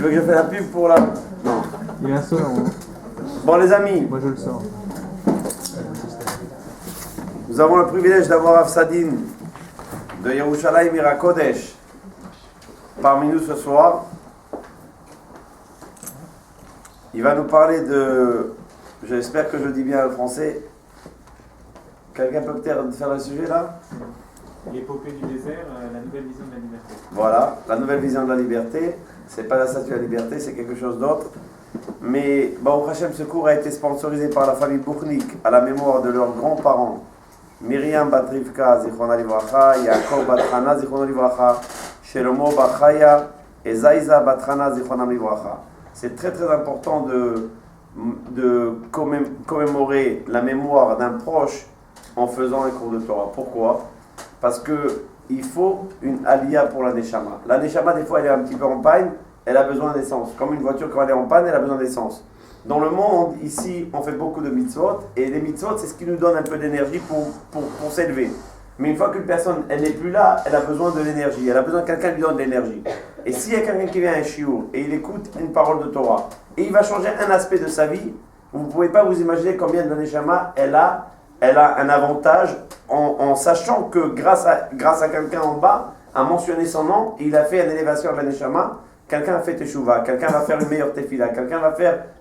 Tu veux que je fasse la pub pour la... Non. Il est insolent. Hein. Bon les amis, Moi je le sens. nous avons le privilège d'avoir Afsadine de Yerushalayim Ira Kodesh parmi nous ce soir. Il va nous parler de... J'espère que je dis bien le français. Quelqu'un peut peut-être faire le sujet là? L'épopée du désert, la nouvelle vision de la liberté. Voilà, la nouvelle vision de la liberté. C'est pas la statue de la liberté, c'est quelque chose d'autre. Mais Baruch Hashem, ce cours a été sponsorisé par la famille Buchnik à la mémoire de leurs grands-parents. Myriam bat Rivka, Zichron Livracha, Yaakov bat Hana, Zichron Livracha, Shelomo bat Chaya et Zaïza bat Hana, Zichron Livracha. C'est très très important de commémorer la mémoire d'un proche en faisant un cours de Torah. Pourquoi? Parce que il faut une aliyah pour la neshama. La neshama, des fois, elle est un petit peu en panne, elle a besoin d'essence. Comme une voiture, quand elle est en panne, elle a besoin d'essence. Dans le monde, ici, on fait beaucoup de mitzvot, et les mitzvot, c'est ce qui nous donne un peu d'énergie pour s'élever. Mais une fois qu'une personne, elle n'est plus là, elle a besoin de l'énergie, elle a besoin que quelqu'un lui donne de l'énergie. Et s'il y a quelqu'un qui vient à un shiur, et il écoute une parole de Torah, et il va changer un aspect de sa vie, vous ne pouvez pas vous imaginer combien de neshama elle a un avantage en sachant que grâce à quelqu'un en bas a mentionné son nom, il a fait une élévation de la neshama, quelqu'un a fait teshuva, quelqu'un va faire une meilleure tefila, quelqu'un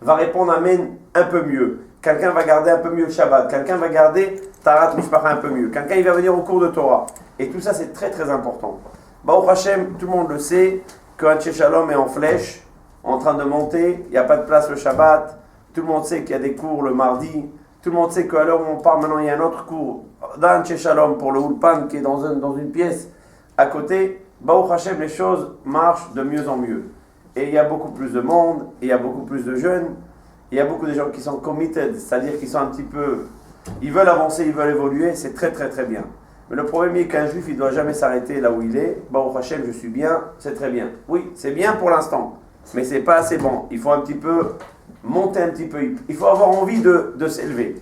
va répondre amen un peu mieux, quelqu'un va garder un peu mieux le Shabbat, quelqu'un va garder Tarat Mishpacha un peu mieux, quelqu'un il va venir au cours de Torah. Et tout ça c'est très très important. Baruch Hashem, tout le monde le sait, qu'un Tché Shalom est en flèche, en train de monter, il n'y a pas de place le Shabbat, tout le monde sait qu'il y a des cours le mardi. Tout le monde sait qu'à l'heure où on parle maintenant, il y a un autre cours d'un Tché Shalom pour le Ulpan qui est dans une pièce à côté. Baruch Hashem, les choses marchent de mieux en mieux. Et il y a beaucoup plus de monde, il y a beaucoup plus de jeunes, il y a beaucoup de gens qui sont committed, c'est-à-dire qui sont un petit peu... Ils veulent avancer, ils veulent évoluer, c'est très très très bien. Mais le problème est qu'un juif, il ne doit jamais s'arrêter là où il est. Baruch Hashem, je suis bien, c'est très bien. Oui, c'est bien pour l'instant, mais c'est pas assez bon. Il faut un petit peu... monter un petit peu, il faut avoir envie de s'élever.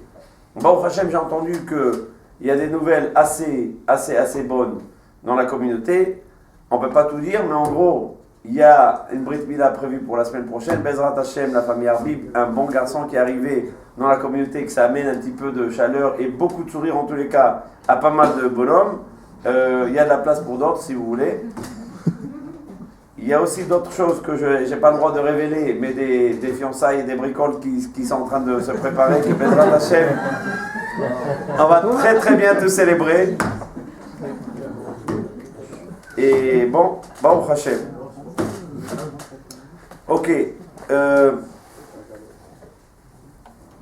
Baruch Hashem, j'ai entendu qu'il y a des nouvelles assez bonnes dans la communauté. On ne peut pas tout dire, mais en gros, il y a une Brit Mila prévue pour la semaine prochaine. Bezrat Hashem, la famille Arbib, un bon garçon qui est arrivé dans la communauté, que ça amène un petit peu de chaleur et beaucoup de sourires en tous les cas à pas mal de bonhommes. Il y a de la place pour d'autres si vous voulez. Il y a aussi d'autres choses que je n'ai pas le droit de révéler, mais des fiançailles et des bricoles qui sont en train de se préparer, que Bezrat Hashem, on va très très bien tout célébrer. Et bon, Baruch Hashem. Ok.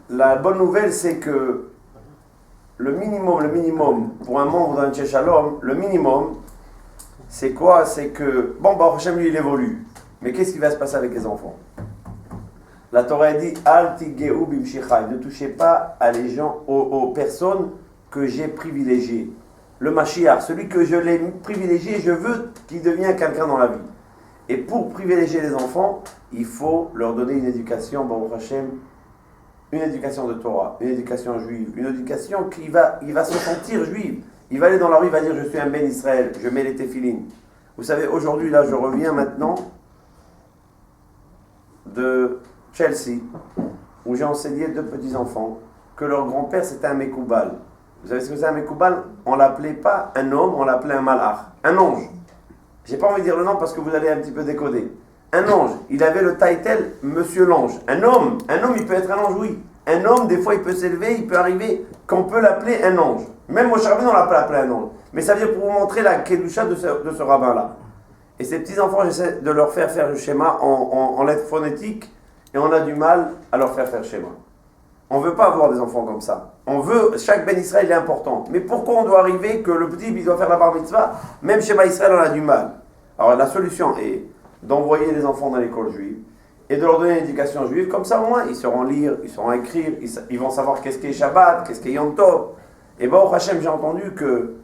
La bonne nouvelle, c'est que le minimum, pour un membre d'un Tché Shalom, le minimum, c'est quoi? C'est que, bon, Baruch Hashem, lui, il évolue. Mais qu'est-ce qui va se passer avec les enfants? La Torah dit, Al tigeu bimshichai, ne touchez pas à les gens, aux personnes que j'ai privilégiées. Le Mashiach, celui que je l'ai privilégié, je veux qu'il devienne quelqu'un dans la vie. Et pour privilégier les enfants, il faut leur donner une éducation, Baruch Hashem, une éducation de Torah, une éducation juive, une éducation il va se sentir juif. Il va aller dans la rue, il va dire je suis un Ben Israël, je mets les téphilines. Vous savez, aujourd'hui, là, je reviens maintenant de Chelsea, où j'ai enseigné 2 petits-enfants, que leur grand-père c'était un Mekoubal. Vous savez ce que c'est un Mekoubal? On l'appelait pas un homme, on l'appelait un malach, un ange. J'ai pas envie de dire le nom parce que vous allez un petit peu décoder. Un ange, il avait le title Monsieur l'ange. Un homme, il peut être un ange, oui. Un homme, des fois, il peut s'élever, il peut arriver qu'on peut l'appeler un ange. Même Moshe Rabbeinu, on l'a pas appelé un ange. Mais ça vient pour vous montrer la kedusha de ce rabbin-là. Et ces petits-enfants, j'essaie de leur faire le schéma en lettres phonétiques et on a du mal à leur faire le schéma. On ne veut pas avoir des enfants comme ça. On veut, chaque Ben Israël est important. Mais pourquoi on doit arriver que le petit, il doit faire la bar mitzvah? Même chez Ben Israël, on a du mal. Alors la solution est d'envoyer les enfants dans l'école juive et de leur donner une éducation juive. Comme ça, au moins, ils sauront lire, ils sauront écrire, ils vont savoir qu'est-ce qu'est Shabbat, qu'est-ce qu'est Yom Tov. Et Baruch Hashem, j'ai entendu que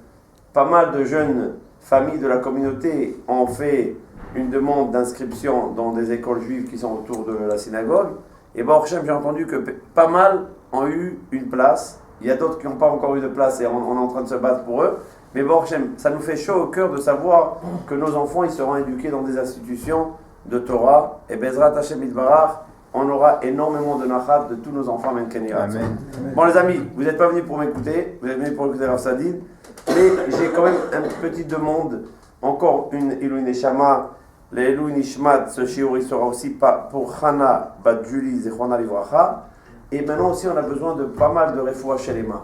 pas mal de jeunes familles de la communauté ont fait une demande d'inscription dans des écoles juives qui sont autour de la synagogue. Et Baruch Hashem, j'ai entendu que pas mal ont eu une place. Il y a d'autres qui n'ont pas encore eu de place et on est en train de se battre pour eux. Mais Baruch Hashem, ça nous fait chaud au cœur de savoir que nos enfants ils seront éduqués dans des institutions de Torah. Et Bezrat Hashem Itbarach, on aura énormément de nachat de tous nos enfants, même Amen. Bon les amis, vous n'êtes pas venus pour m'écouter, vous êtes venus pour écouter Rav Sadid, mais j'ai quand même une petite demande, encore une Ilou Neshama, les Ilou Nishmat, ce shiuri sera aussi pour Chana Bat Julie Zechona Livracha, et maintenant aussi on a besoin de pas mal de refoua chez les mains,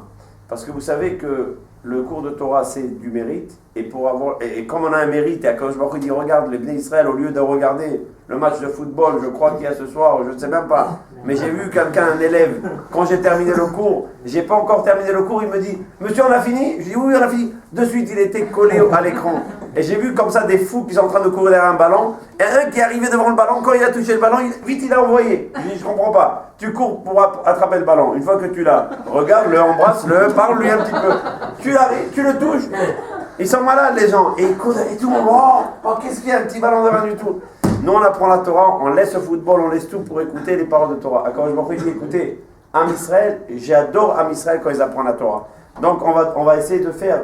parce que vous savez que le cours de Torah c'est du mérite, et comme on a un mérite, et Akadosh Baruch Hu dit regarde les Bnei Israël, au lieu de regarder le match de football, je crois qu'il y a ce soir, je ne sais même pas, mais j'ai vu quelqu'un, un élève, quand j'ai terminé le cours, j'ai pas encore terminé le cours, il me dit monsieur on a fini? Je dis oui on a fini. De suite il était collé à l'écran, et j'ai vu comme ça des fous qui sont en train de courir derrière un ballon, et un qui est arrivé devant le ballon, quand il a touché le ballon, vite il a envoyé. Je dis je comprends pas, tu cours pour attraper le ballon, une fois que tu l'as, regarde-le, embrasse-le, parle-lui un petit peu, tu l'arrives, tu le touches. Ils sont malades les gens, et ils courent, et tout le monde, oh qu'est-ce qu'il y a, un petit ballon de rien du tout. Nous on apprend la Torah, on laisse le football, on laisse tout pour écouter les paroles de Torah. Quand je me dis écoutez, Am Israël, j'adore Am Israël quand ils apprennent la Torah. Donc on va essayer de faire,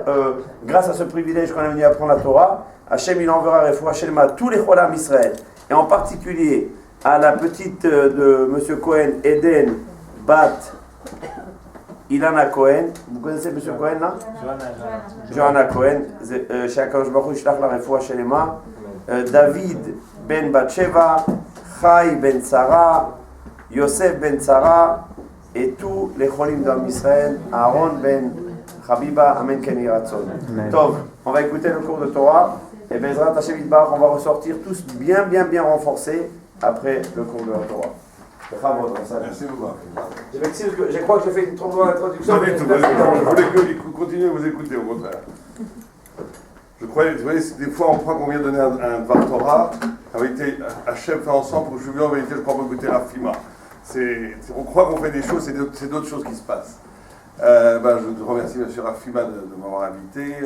grâce à ce privilège qu'on est venu apprendre la Torah, Hachem il enverra Refoua Shelema tous les Cholam Israël, et en particulier à la petite de M. Cohen, Eden Bat Ilana Cohen. Vous connaissez M. Cohen là? Johanna Cohen. Shakadosh Baruch Hu Yishlach la Refoua Shelema. David ben Batsheva, Chai ben Sarah, Yosef ben Sarah, et tous les cholim d'Am Israël, Aaron ben Habiba, Amen Ken Yhi Ratzon. Tov, on va écouter le cours de Torah, et Bezrat Hashem Yitbarach, on va ressortir tous bien renforcés après le cours de la Torah. Merci beaucoup. Je crois que j'ai fait une trop bonne introduction. Non, mais tout, je voulais continuer à vous écouter, au contraire. Je crois, vous voyez, des fois on croit qu'on vient donner un Dvar Torah, avec Hachem fait ensemble pour Julien, en vérité, je crois qu'on écouter Rafima. On croit qu'on fait des choses, c'est d'autres choses qui se passent. Je remercie M. Rafima de m'avoir invité,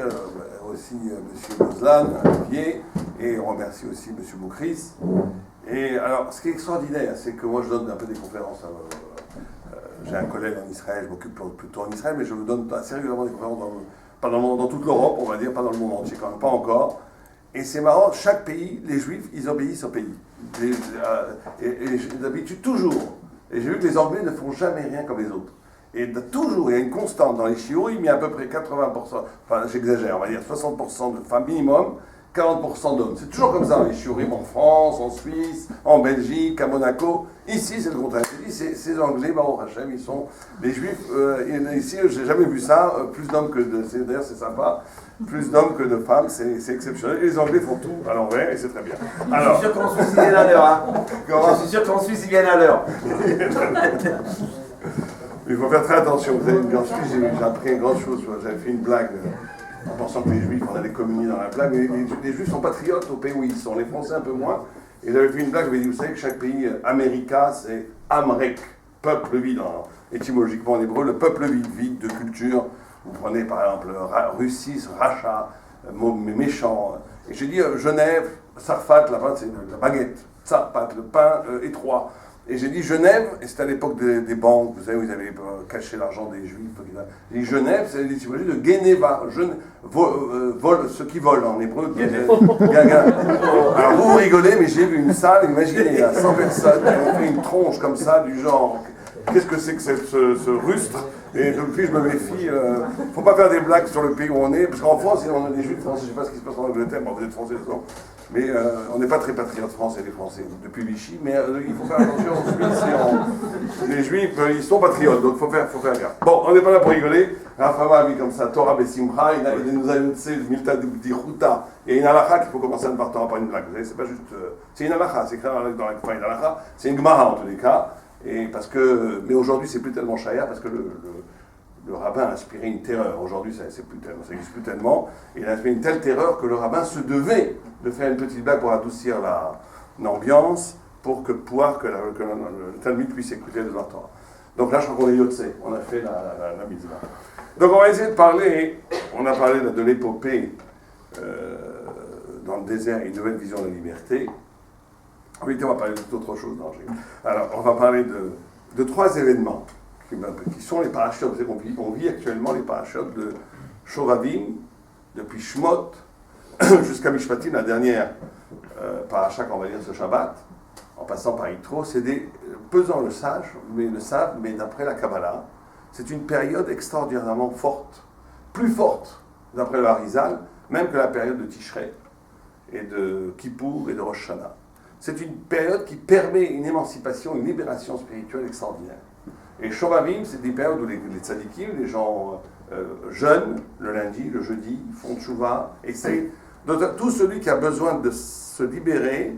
aussi M. Bozlan, Olivier, et on remercie aussi M. Boukris. Et alors, ce qui est extraordinaire, c'est que moi je donne un peu des conférences. J'ai un collègue en Israël, je m'occupe plutôt en Israël, mais je vous donne assez régulièrement des conférences pas dans le monde, dans toute l'Europe, on va dire, pas dans le monde entier quand même, pas encore. Et c'est marrant, chaque pays, les Juifs, ils obéissent au pays. Et d'habitude, toujours. Et j'ai vu que les Anglais ne font jamais rien comme les autres. Et toujours, il y a une constante dans les chiots, il met à peu près 80%, enfin j'exagère, on va dire 60% de femmes minimum, 40% d'hommes. C'est toujours comme ça, les chiorim en France, en Suisse, en Belgique, à Monaco. Ici, c'est le contraire. Ces Anglais, Baruch Hashem, ils sont les Juifs. Ici, j'ai jamais vu ça. Plus d'hommes que de. D'ailleurs, c'est sympa. Plus d'hommes que de femmes, c'est exceptionnel. Et les Anglais font tout à l'envers et c'est très bien. Alors, je suis sûr qu'en Suisse, ils viennent à l'heure. Hein. Je suis sûr qu'en Suisse, ils viennent à l'heure. Il faut faire très attention. Vous savez, en Suisse, j'ai appris une grande chose. J'avais fait une blague. En pensant que les Juifs, on allait communier dans la blague, mais les Juifs sont patriotes au pays où ils sont, les Français un peu moins. Et j'avais fait une blague, j'avais dit, vous savez que chaque pays, America, c'est Amrek, peuple vide, étymologiquement en hébreu, le peuple vide de culture. Vous prenez par exemple Russie, Racha, mot méchant. Et j'ai dit Genève, Sarfat, là-bas c'est la baguette, Sarfat, le pain étroit. Et j'ai dit Genève, et c'était à l'époque des banques, vous savez, où ils avaient caché l'argent des Juifs. J'ai dit Genève, c'est l'étymologie de Geneva, ceux qui volent en hébreu. Alors vous rigolez, mais j'ai vu une salle, imaginez, il y a 100 personnes qui ont fait une tronche comme ça, du genre, qu'est-ce que c'est que ce rustre? Et depuis, je me méfie, faut pas faire des blagues sur le pays où on est, parce qu'en France, on a des Juifs français, je sais pas ce qui se passe en Angleterre, bon, vous êtes français, mais on n'est pas très patriotes français, les Français, depuis Vichy, mais il faut faire attention en Suisse, les Juifs, ils sont patriotes, donc il faut faire gaffe. Bon, on n'est pas là pour rigoler, Rafama a mis comme ça, Torah Bessimcha, il nous a annoncé le Milta Dichuta, il y a une halakha qu'il faut commencer à ne pas par une blague, vous savez, c'est pas juste, c'est une halakha, c'est écrit dans la fin, une halakha, c'est une gemara en tous les cas, et parce que, mais aujourd'hui c'est plus tellement chaya, parce que le rabbin a inspiré une terreur. Aujourd'hui, ça n'existe plus tellement. Il a inspiré une telle terreur que le rabbin se devait de faire une petite blague pour adoucir l'ambiance, pour que le Talmud puisse écouter les Torah. Donc là, je crois qu'on est Yotse. On a fait la mitzvah. Donc on va essayer de parler. On a parlé de l'épopée dans le désert, une nouvelle vision de la liberté. En vérité, on va parler d'autre chose. Non, alors, on va parler de 3 événements qui sont les parachutes. Vous savez qu'on vit actuellement les parachutes de Shovavim, depuis Shmot jusqu'à Mishpatim, la dernière paracha qu'on va lire ce Shabbat, en passant par Yitro, c'est des pesant le sage, mais d'après la Kabbalah, c'est une période extraordinairement forte, plus forte, d'après le Harizal, même que la période de Tishrei, et de Kippour et de Rosh Hashanah. C'est une période qui permet une émancipation, une libération spirituelle extraordinaire. Et Shovavim, c'est des périodes où les tzadikim, les gens jeunes, le lundi, le jeudi, font tchouva, essayent. Tout celui qui a besoin de se libérer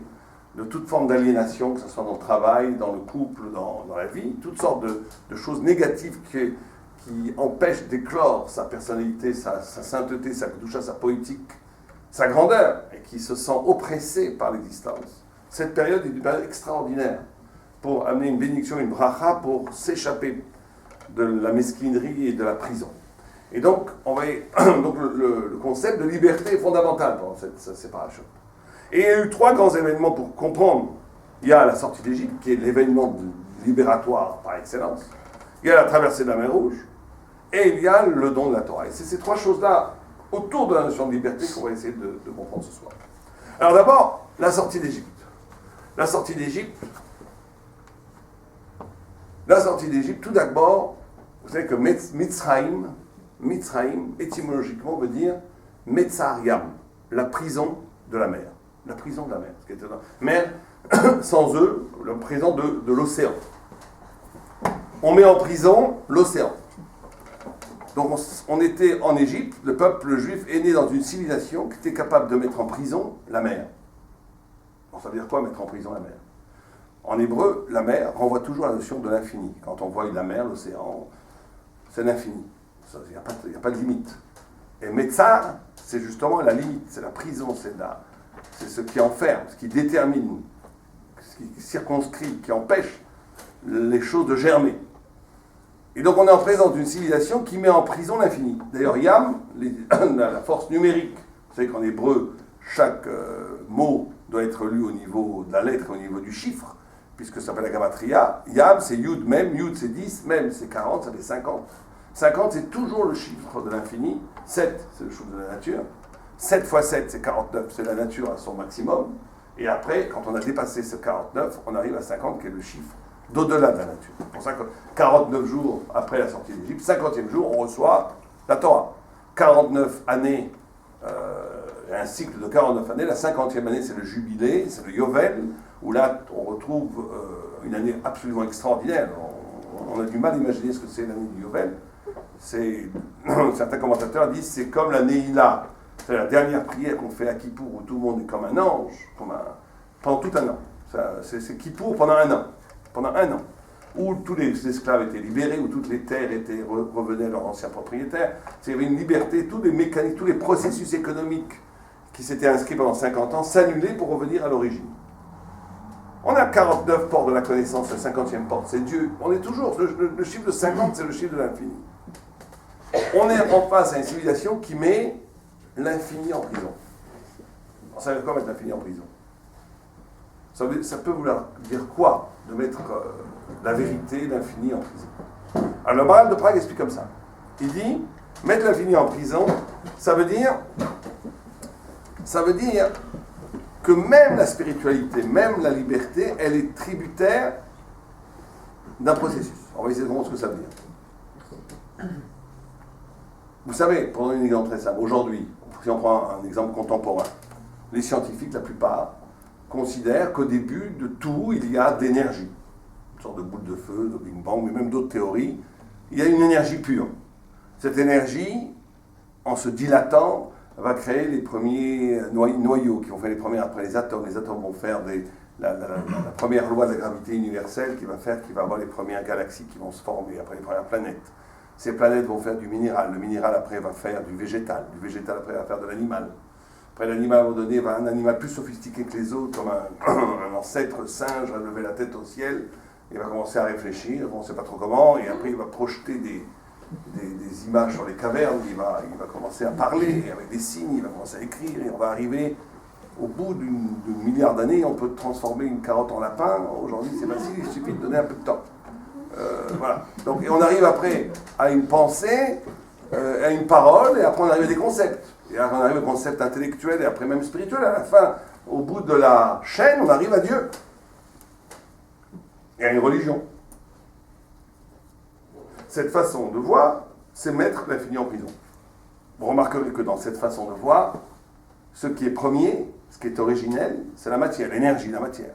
de toute forme d'aliénation, que ce soit dans le travail, dans le couple, dans la vie, toutes sortes de choses négatives qui empêchent d'éclore sa personnalité, sa sainteté, sa doucha, sa poétique, sa grandeur, et qui se sent oppressé par l'existence. Cette période est une période extraordinaire pour amener une bénédiction, une bracha, pour s'échapper de la mesquinerie et de la prison. Et donc, le concept de liberté est fondamental pendant cette séparation. Et il y a eu 3 grands événements pour comprendre. Il y a la sortie d'Égypte, qui est l'événement libératoire par excellence. Il y a la traversée de la mer Rouge. Et il y a le don de la Torah. Et c'est ces 3 choses-là, autour de la notion de liberté, qu'on va essayer de comprendre ce soir. Alors d'abord, la sortie d'Égypte. La sortie d'Égypte, tout d'abord, vous savez que Mitzrayim, étymologiquement, veut dire Metzar Yam, la prison de la mer. La prison de la mer. Ce qui était mer, sans eux, la prison de l'océan. On met en prison l'océan. Donc on était en Égypte, le peuple juif est né dans une civilisation qui était capable de mettre en prison la mer. Bon, ça veut dire quoi, mettre en prison la mer? En hébreu, la mer renvoie toujours à la notion de l'infini. Quand on voit la mer, l'océan, c'est l'infini. Il n'y a pas de limite. Et Metzar, c'est justement la limite, c'est la prison, c'est ce qui enferme, ce qui détermine, ce qui circonscrit, qui empêche les choses de germer. Et donc on est en présence d'une civilisation qui met en prison l'infini. D'ailleurs, Yam, la force numérique, vous savez qu'en hébreu, chaque mot doit être lu au niveau de la lettre, au niveau du chiffre, puisque ça s'appelle la gamatria. Yam, c'est Yud même, Yud c'est 10, même c'est 40, ça fait 50. 50, c'est toujours le chiffre de l'infini. 7, c'est le chiffre de la nature. 7 fois 7, c'est 49, c'est la nature à son maximum. Et après, quand on a dépassé ce 49, on arrive à 50, qui est le chiffre d'au-delà de la nature. C'est pour ça que 49 jours après la sortie d'Égypte, 50e jour, on reçoit la Torah. 49 années, un cycle de 49 années. La 50e année, c'est le jubilé, c'est le Yovel, où là, on retrouve une année absolument extraordinaire. On a du mal à imaginer ce que c'est l'année du Yovel. Certains commentateurs disent que c'est comme la Neila. C'est la dernière prière qu'on fait à Kippour, où tout le monde est comme un ange, pendant tout un an. C'est Kippour pendant un an. Pendant un an. Où tous les esclaves étaient libérés, où toutes les terres revenaient à leurs anciens propriétaires. Il y avait une liberté, tous les mécanismes, tous les processus économiques qui s'étaient inscrits pendant 50 ans s'annulaient pour revenir à l'origine. On a 49 portes de la connaissance, la 50e porte, c'est Dieu. On est toujours, le chiffre de 50, c'est le chiffre de l'infini. On est en face à une civilisation qui met l'infini en prison. Ça veut dire quoi mettre l'infini en prison? Ça peut vouloir dire quoi de mettre la vérité, l'infini en prison? Alors le Maharal de Prague explique comme ça. Il dit, mettre l'infini en prison, ça veut dire que même la spiritualité, même la liberté, elle est tributaire d'un processus. On va essayer de comprendre ce que ça veut dire. Vous savez, pour donner un exemple très simple, aujourd'hui, si on prend un exemple contemporain, les scientifiques, la plupart, considèrent qu'au début de tout, il y a d'énergie. Une sorte de boule de feu, de Big Bang, mais même d'autres théories. Il y a une énergie pure. Cette énergie, en se dilatant, va créer les premiers noyaux qui vont faire les premiers après les atomes. Les atomes vont faire la première loi de la gravité universelle qui va avoir les premières galaxies qui vont se former, après les premières planètes. Ces planètes vont faire du minéral. Le minéral après va faire du végétal. Du végétal après va faire de l'animal. Après l'animal, à un moment donné, va un animal plus sophistiqué que les autres, comme un ancêtre singe, va lever la tête au ciel, et va commencer à réfléchir, on ne sait pas trop comment, et après il va projeter des images sur les cavernes, il va commencer à parler, et avec des signes, il va commencer à écrire, et on va arriver, au bout d'un milliard d'années, on peut transformer une carotte en lapin. Aujourd'hui, c'est facile, il suffit de donner un peu de temps. Voilà. Donc, et on arrive après à une pensée, à une parole, et après on arrive à des concepts. Et après on arrive au concept intellectuel, et après même spirituel. À la fin, au bout de la chaîne, on arrive à Dieu. Et à une religion. Cette façon de voir, c'est mettre l'infini en prison. Vous remarquerez que dans cette façon de voir, ce qui est premier, ce qui est originel, c'est la matière, l'énergie, la matière.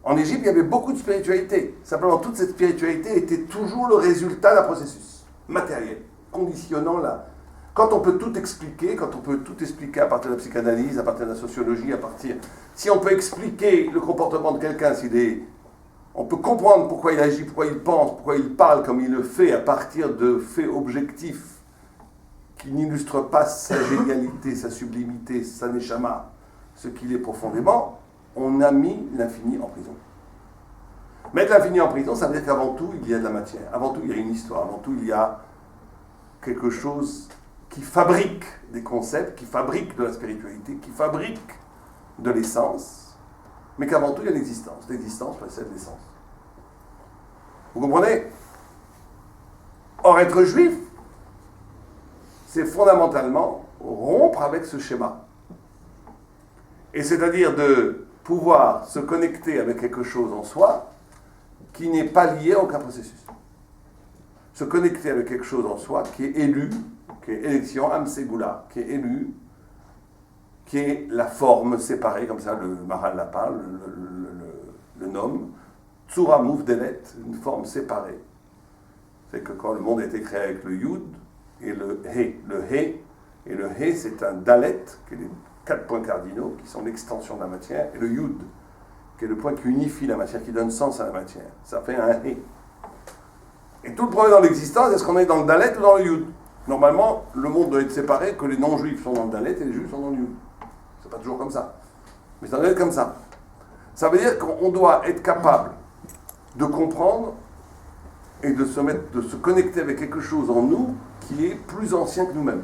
En Égypte, il y avait beaucoup de spiritualité. Simplement, toute cette spiritualité était toujours le résultat d'un processus matériel, conditionnant la... Quand on peut tout expliquer, quand on peut tout expliquer à partir de la psychanalyse, à partir de la sociologie, à partir... Si on peut expliquer le comportement de quelqu'un, on peut comprendre pourquoi il agit, pourquoi il pense, pourquoi il parle comme il le fait à partir de faits objectifs qui n'illustrent pas sa génialité, sa sublimité, sa neshama, ce qu'il est profondément, on a mis l'infini en prison. Mettre l'infini en prison, ça veut dire qu'avant tout, il y a de la matière. Avant tout, il y a une histoire. Avant tout, il y a quelque chose qui fabrique des concepts, qui fabrique de la spiritualité, qui fabrique de l'essence, mais qu'avant tout, il y a l'existence. L'existence précède l'essence. Vous comprenez? Or, être juif, c'est fondamentalement rompre avec ce schéma. Et c'est-à-dire de pouvoir se connecter avec quelque chose en soi qui n'est pas lié à aucun processus. Se connecter avec quelque chose en soi qui est élu, qui est élection, Amsegoula, qui est élu, qui est la forme séparée, comme ça le Maharal Lapin le nomme, Tsura Mouvdelet, une forme séparée. C'est que quand le monde a été créé avec le Yud et le He, et le He c'est un Dalet, qui est les 4 points cardinaux, qui sont l'extension de la matière, et le Yud, qui est le point qui unifie la matière, qui donne sens à la matière. Ça fait un He. Et tout le problème dans l'existence, est-ce qu'on est dans le Dalet ou dans le Yud? Normalement, le monde doit être séparé, que les non-juifs sont dans le Dalet et les juifs sont dans le Yud. C'est pas toujours comme ça. Mais ça doit être comme ça. Ça veut dire qu'on doit être capable de comprendre et de se connecter avec quelque chose en nous qui est plus ancien que nous-mêmes.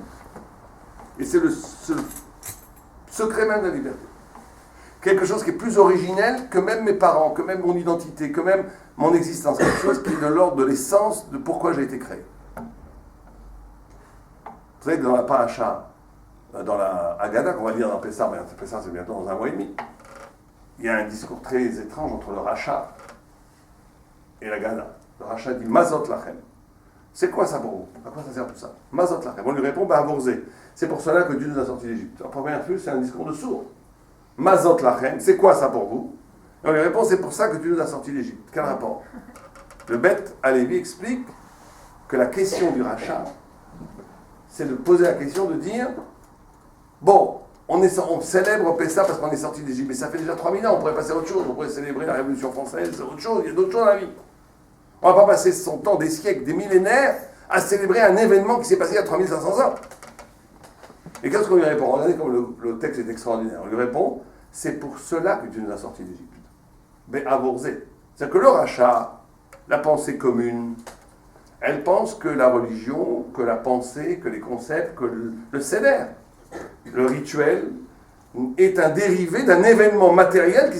Et c'est le secret même de la liberté. Quelque chose qui est plus originel que même mes parents, que même mon identité, que même mon existence. Quelque chose qui est de l'ordre de l'essence de pourquoi j'ai été créé. Vous savez que dans la paracha, dans la Haggadah, qu'on va lire dans Pessah, mais Pessah c'est bientôt dans 1 mois et demi, il y a un discours très étrange entre le Racha et la Haggadah. Le Racha dit Mazot Lachem. C'est quoi ça pour vous? À quoi ça sert tout ça? Mazot Lachem. On lui répond Ba'avorzé. C'est pour cela que Dieu nous a sortis d'Égypte. En première vue, c'est un discours de sourd. Mazot Lachem, c'est quoi ça pour vous? Et on lui répond c'est pour ça que Dieu nous a sortis d'Égypte. Quel rapport? Le Beth Alevi explique que la question du Racha, c'est de poser la question de dire bon, on célèbre Pessah parce qu'on est sorti d'Égypte, mais ça fait déjà 3000 ans, on pourrait passer à autre chose, on pourrait célébrer la Révolution française, c'est autre chose, il y a d'autres choses dans la vie. On ne va pas passer son temps, des siècles, des millénaires, à célébrer un événement qui s'est passé il y a 3500 ans. Et qu'est-ce qu'on lui répond? Regardez comme le texte est extraordinaire. On lui répond, c'est pour cela que Dieu nous a sortis d'Égypte. Mais avorzé. C'est-à-dire que le rachat, la pensée commune, elle pense que la religion, que la pensée, que les concepts, que le seder, le rituel, est un dérivé d'un événement matériel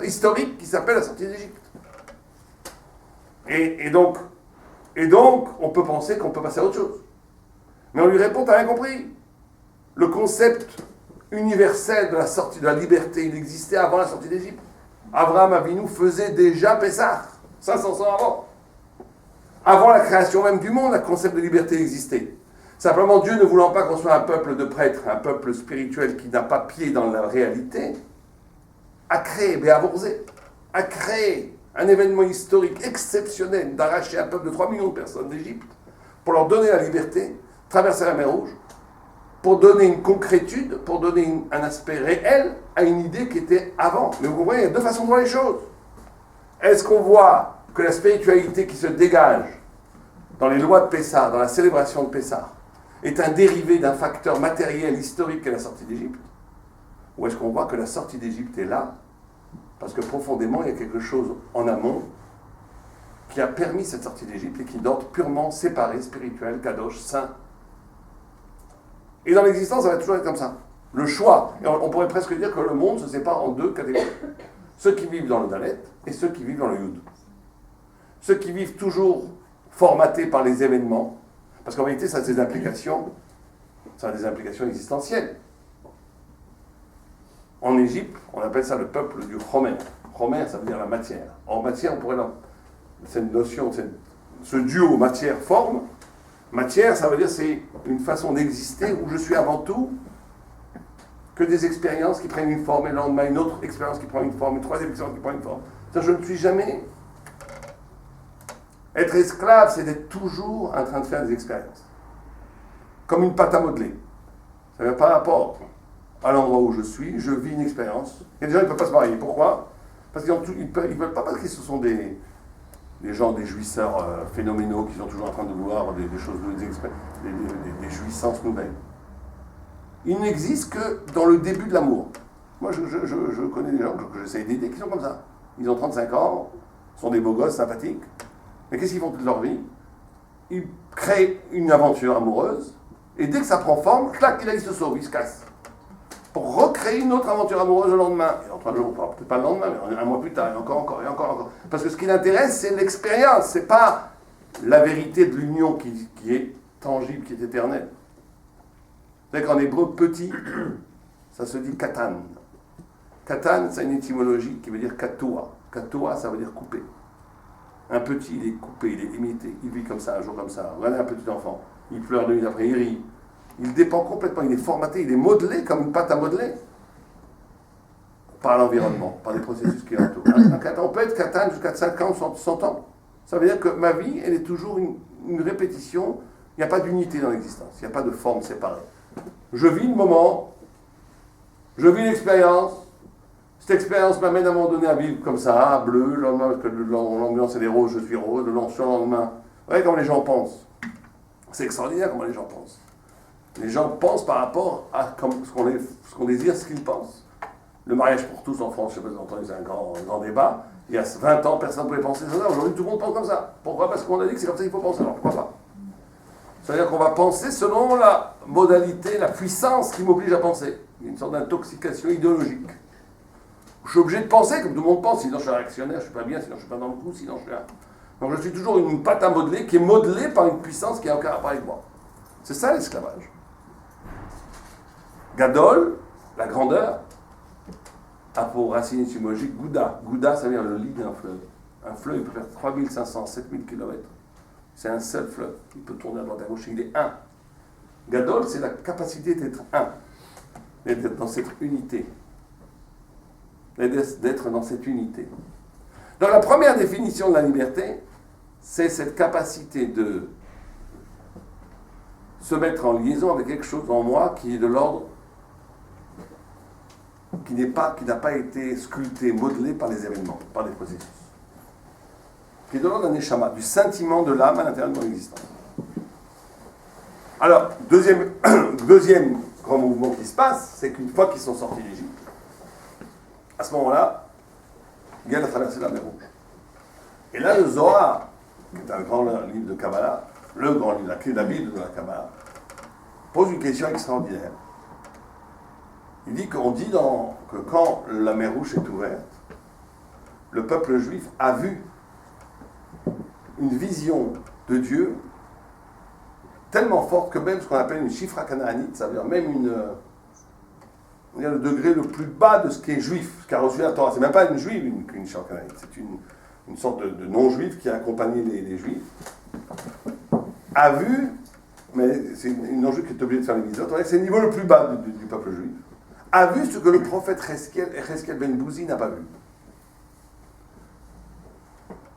historique qui s'appelle la sortie d'Égypte. Et donc, on peut penser qu'on peut passer à autre chose. Mais on lui répond, t'as rien compris. Le concept universel de la sortie de la liberté, il existait avant la sortie d'Égypte. Abraham Avinu faisait déjà Pessah, 500 ans avant. Avant la création même du monde, le concept de liberté existait. Simplement, Dieu ne voulant pas qu'on soit un peuple de prêtres, un peuple spirituel qui n'a pas pied dans la réalité, a créé, a créé un événement historique exceptionnel d'arracher un peuple de 3 millions de personnes d'Égypte pour leur donner la liberté, traverser la mer Rouge, pour donner une concrétude, pour donner un aspect réel à une idée qui était avant. Mais vous comprenez, il y a 2 façons de voir les choses. Est-ce qu'on voit que la spiritualité qui se dégage dans les lois de Pessah, dans la célébration de Pessah, est un dérivé d'un facteur matériel historique qu'est la sortie d'Égypte? Ou est-ce qu'on voit que la sortie d'Égypte est là parce que profondément, il y a quelque chose en amont qui a permis cette sortie d'Égypte et qui est d'ordre purement séparé, spirituel, kadosh, saint. Et dans l'existence, ça va toujours être comme ça. Le choix, et on pourrait presque dire que le monde se sépare en 2 catégories. Ceux qui vivent dans le Dalet et ceux qui vivent dans le Yud. Ceux qui vivent toujours formatés par les événements, parce qu'en réalité, ça a des implications existentielles. En Égypte, on appelle ça le peuple du Homer. Homer, ça veut dire la matière. En matière, on pourrait cette notion, ce duo matière-forme. Matière, ça veut dire c'est une façon d'exister où je suis avant tout que des expériences qui prennent une forme et le lendemain une autre expérience qui prend une forme, une troisième expérience qui prend une forme. C'est-à-dire, je ne suis jamais... Être esclave, c'est d'être toujours en train de faire des expériences. Comme une pâte à modeler. Ça veut dire par rapport à l'endroit où je suis, je vis une expérience. Il y a des gens qui ne peuvent pas se marier. Pourquoi? Parce qu'ils ne veulent pas parce que ce sont des gens, des jouisseurs phénoménaux qui sont toujours en train de vouloir des choses, des jouissances nouvelles. Il n'existe que dans le début de l'amour. Moi, je connais des gens que j'essaie d'aider qui sont comme ça. Ils ont 35 ans, sont des beaux gosses, sympathiques. Mais qu'est-ce qu'ils font toute leur vie? Ils créent une aventure amoureuse, et dès que ça prend forme, clac, ils se sauvent, ils se cassent. Pour recréer une autre aventure amoureuse le lendemain. Et en 3 jours, peut-être pas le lendemain, mais un mois plus tard, et encore. Parce que ce qui l'intéresse, c'est l'expérience, c'est pas la vérité de l'union qui est tangible, qui est éternelle. C'est qu'en hébreu, petit, ça se dit katan. Katan, c'est une étymologie qui veut dire katoa. Katoa, ça veut dire couper. Un petit, il est coupé, il est limité. Il vit comme ça, un jour comme ça. Regardez un petit enfant. Il pleure 2 minutes après, il rit. Il dépend complètement, il est formaté, il est modelé comme une pâte à modeler. Par l'environnement, par des processus qui l'entourent. On peut être katan jusqu'à 50, 100 ans. Ça veut dire que ma vie, elle est toujours une répétition. Il n'y a pas d'unité dans l'existence. Il n'y a pas de forme séparée. Je vis le moment. Je vis l'expérience. Cette expérience m'amène à un moment donné à vivre comme ça, bleu, le lendemain, parce que l'ambiance elle est rose, je suis rose, le lendemain. Vous voyez comment les gens pensent. C'est extraordinaire comment les gens pensent. Les gens pensent par rapport à ce qu'on désire, ce qu'ils pensent. Le mariage pour tous en France, je ne sais pas si vous avez entendu, c'est un grand débat. Il y a 20 ans, personne ne pouvait penser ça. Aujourd'hui, tout le monde pense comme ça. Pourquoi? Parce qu'on a dit que c'est comme ça qu'il faut penser. Alors pourquoi pas? C'est-à-dire qu'on va penser selon la modalité, la puissance qui m'oblige à penser. Une sorte d'intoxication idéologique. Je suis obligé de penser comme tout le monde pense, sinon je suis réactionnaire, je ne suis pas bien, sinon je ne suis pas dans le coup, sinon je suis là. Donc je suis toujours une pâte à modeler qui est modelée par une puissance qui a aucun rapport avec moi. C'est ça l'esclavage. Gadol, la grandeur, a pour racine étymologique Gouda. Gouda, ça veut dire le lit d'un fleuve. Un fleuve, il peut faire 3500, 7000 km. C'est un seul fleuve. Il peut tourner à droite à gauche, il est un. Gadol, c'est la capacité d'être un. Et d'être dans cette unité. D'être dans cette unité. Donc la première définition de la liberté, c'est cette capacité de se mettre en liaison avec quelque chose en moi qui est de l'ordre, qui n'a pas été sculpté, modelé par les événements, par des processus. Qui est de l'ordre d'un neshama, du sentiment de l'âme à l'intérieur de mon existence. Alors, deuxième grand mouvement qui se passe, c'est qu'une fois qu'ils sont sortis d'Égypte, à ce moment-là, il y a la traversée de la mer Rouge. Et là, le Zohar, qui est un grand livre de Kabbalah, le grand livre, la Bible de la Kabbalah, pose une question extraordinaire. Il dit qu'on dit que quand la mer Rouge est ouverte, le peuple juif a vu une vision de Dieu tellement forte que même ce qu'on appelle une chifra canaanite, ça veut dire même le degré le plus bas de ce qui est juif, ce qu'a reçu la Torah. C'est même pas une juive, une chifra canaanite, c'est une sorte de non-juif qui a accompagné les juifs, a vu, mais c'est une non-juif qui est obligée de faire les mitzvot, c'est le niveau le plus bas du peuple juif, a vu ce que le prophète Cheskel ben Bouzi n'a pas vu.